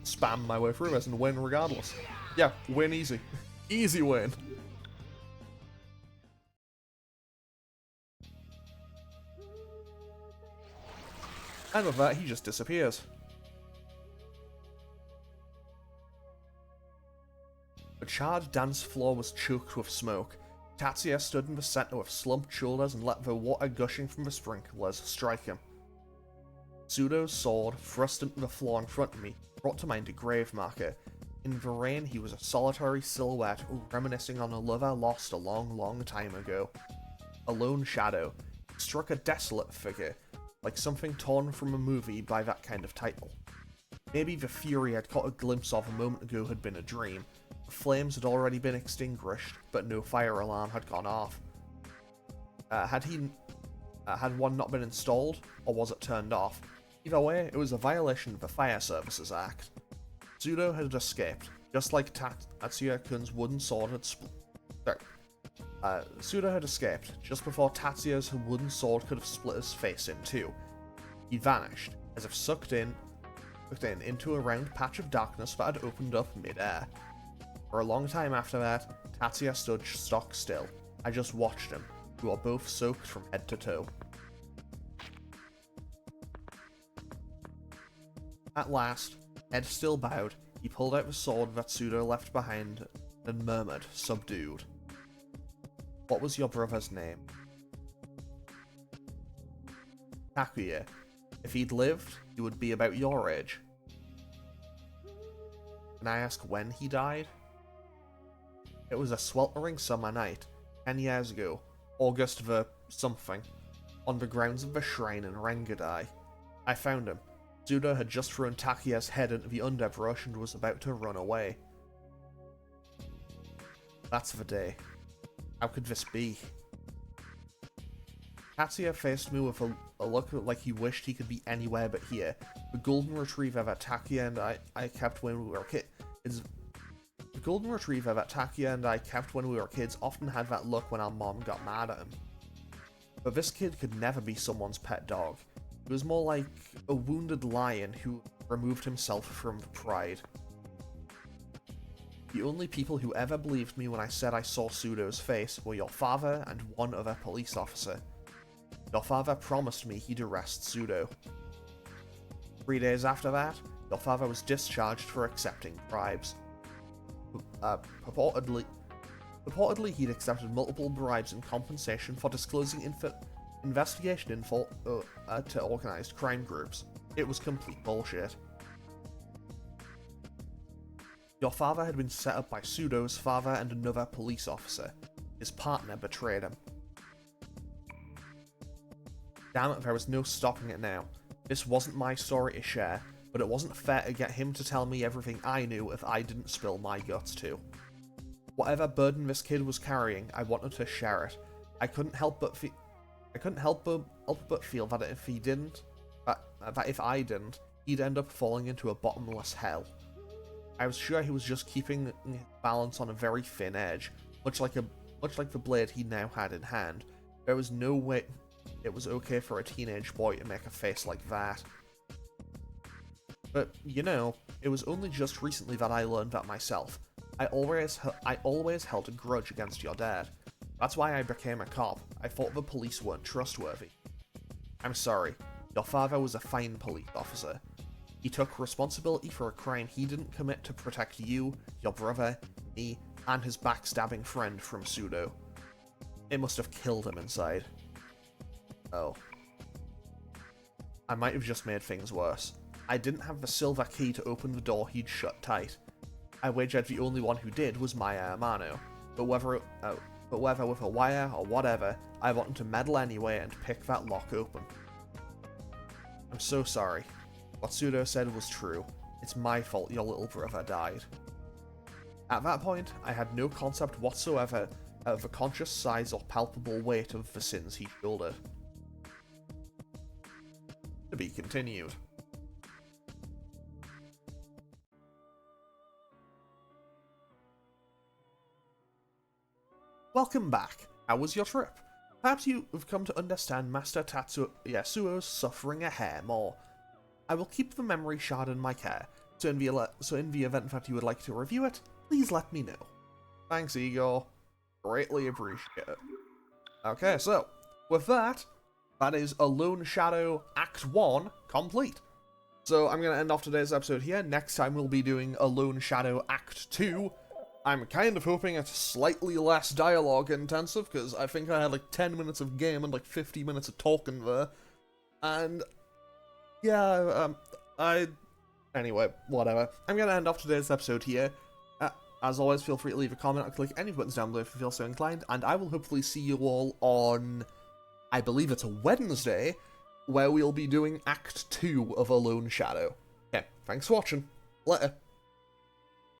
spam my way through this and win regardless. Yeah, win easy. Easy win. And with that, he just disappears. The charred dance floor was choked with smoke. Tatsuya stood in the center with slumped shoulders and let the water gushing from the sprinklers strike him. Pseudo's sword, thrust into the floor in front of me, brought to mind a grave marker. In the rain, he was a solitary silhouette, reminiscing on a lover lost a long, long time ago. A lone shadow. It struck a desolate figure, like something torn from a movie by that kind of title. Maybe the fury I'd caught a glimpse of a moment ago had been a dream. The flames had already been extinguished, but no fire alarm had gone off. Had one not been installed, or was it turned off? Either way, it was a violation of the Fire Services Act. Pseudo had escaped, just like Tatsuya-kun's wooden sword had Pseudo had escaped, just before Tatsuya's wooden sword could have split his face in two. He vanished, as if sucked in into a round patch of darkness that had opened up mid-air. For a long time after that, Tatsuya stood stock still. I just watched him. We were both soaked from head to toe. At last, head still bowed, he pulled out the sword that Pseudo left behind and murmured, subdued. What was your brother's name? Tatsuya. If he'd lived, he would be about your age. Can I ask when he died? It was a sweltering summer night, 10 years ago, August the something, on the grounds of the shrine in Rengadai. I found him. Pseudo had just thrown Takuya's head into the underbrush and was about to run away. That's the day. How could this be? Tatsuya faced me with a look like he wished he could be anywhere but here. The golden retriever that Tatsuya and I kept when we were kids. The golden retriever that Tatsuya and I kept when we were kids often had that look when our mom got mad at him. But this kid could never be someone's pet dog. He was more like a wounded lion who removed himself from pride. The only people who ever believed me when I said I saw Pseudo's face were your father and one other police officer. Your father promised me he'd arrest Pseudo. 3 days after that, your father was discharged for accepting bribes. Purportedly he'd accepted multiple bribes in compensation for disclosing investigation info to organized crime groups. It was complete bullshit. Your father had been set up by Pseudo's father and another police officer. His partner betrayed him. Damn it, there was no stopping it now. This wasn't my story to share, but it wasn't fair to get him to tell me everything I knew if I didn't spill my guts too. Whatever burden this kid was carrying, I wanted to share it. I couldn't help but feel that if he didn't, that if I didn't, he'd end up falling into a bottomless hell. I was sure he was just keeping his balance on a very thin edge, much like the blade he now had in hand. There was no way it was okay for a teenage boy to make a face like that. But, you know, it was only just recently that I learned that myself. I always held a grudge against your dad. That's why I became a cop. I thought the police weren't trustworthy. I'm sorry. Your father was a fine police officer. He took responsibility for a crime he didn't commit to protect you, your brother, me, and his backstabbing friend from Pseudo. It must have killed him inside. Oh. I might have just made things worse. I didn't have the silver key to open the door he'd shut tight. I wagered the only one who did was my hermano, but whether with a wire or whatever, I wanted to meddle anyway and pick that lock open. I'm so sorry. What Pseudo said was true. It's my fault your little brother died. At that point, I had no concept whatsoever of the conscious size or palpable weight of the sins he shouldered. To be continued. Welcome back. How was your trip? Perhaps you have come to understand Master Tatsuya's suffering a hair more. I will keep the memory shard in my care, so in the event that you would like to review it, please let me know. Thanks, Igor. Greatly appreciate it. Okay, so, with that is Alone Shadow Act 1 complete. So I'm going to end off today's episode here. Next time we'll be doing Alone Shadow Act 2. I'm kind of hoping it's slightly less dialogue intensive, because I think I had like 10 minutes of game and like 50 minutes of talking there. And yeah, anyway, whatever. I'm going to end off today's episode here. As always, feel free to leave a comment or click any buttons down below if you feel so inclined, and I will hopefully see you all on, I believe it's a Wednesday, where we'll be doing Act 2 of Alone Shadow. Okay, thanks for watching. Later.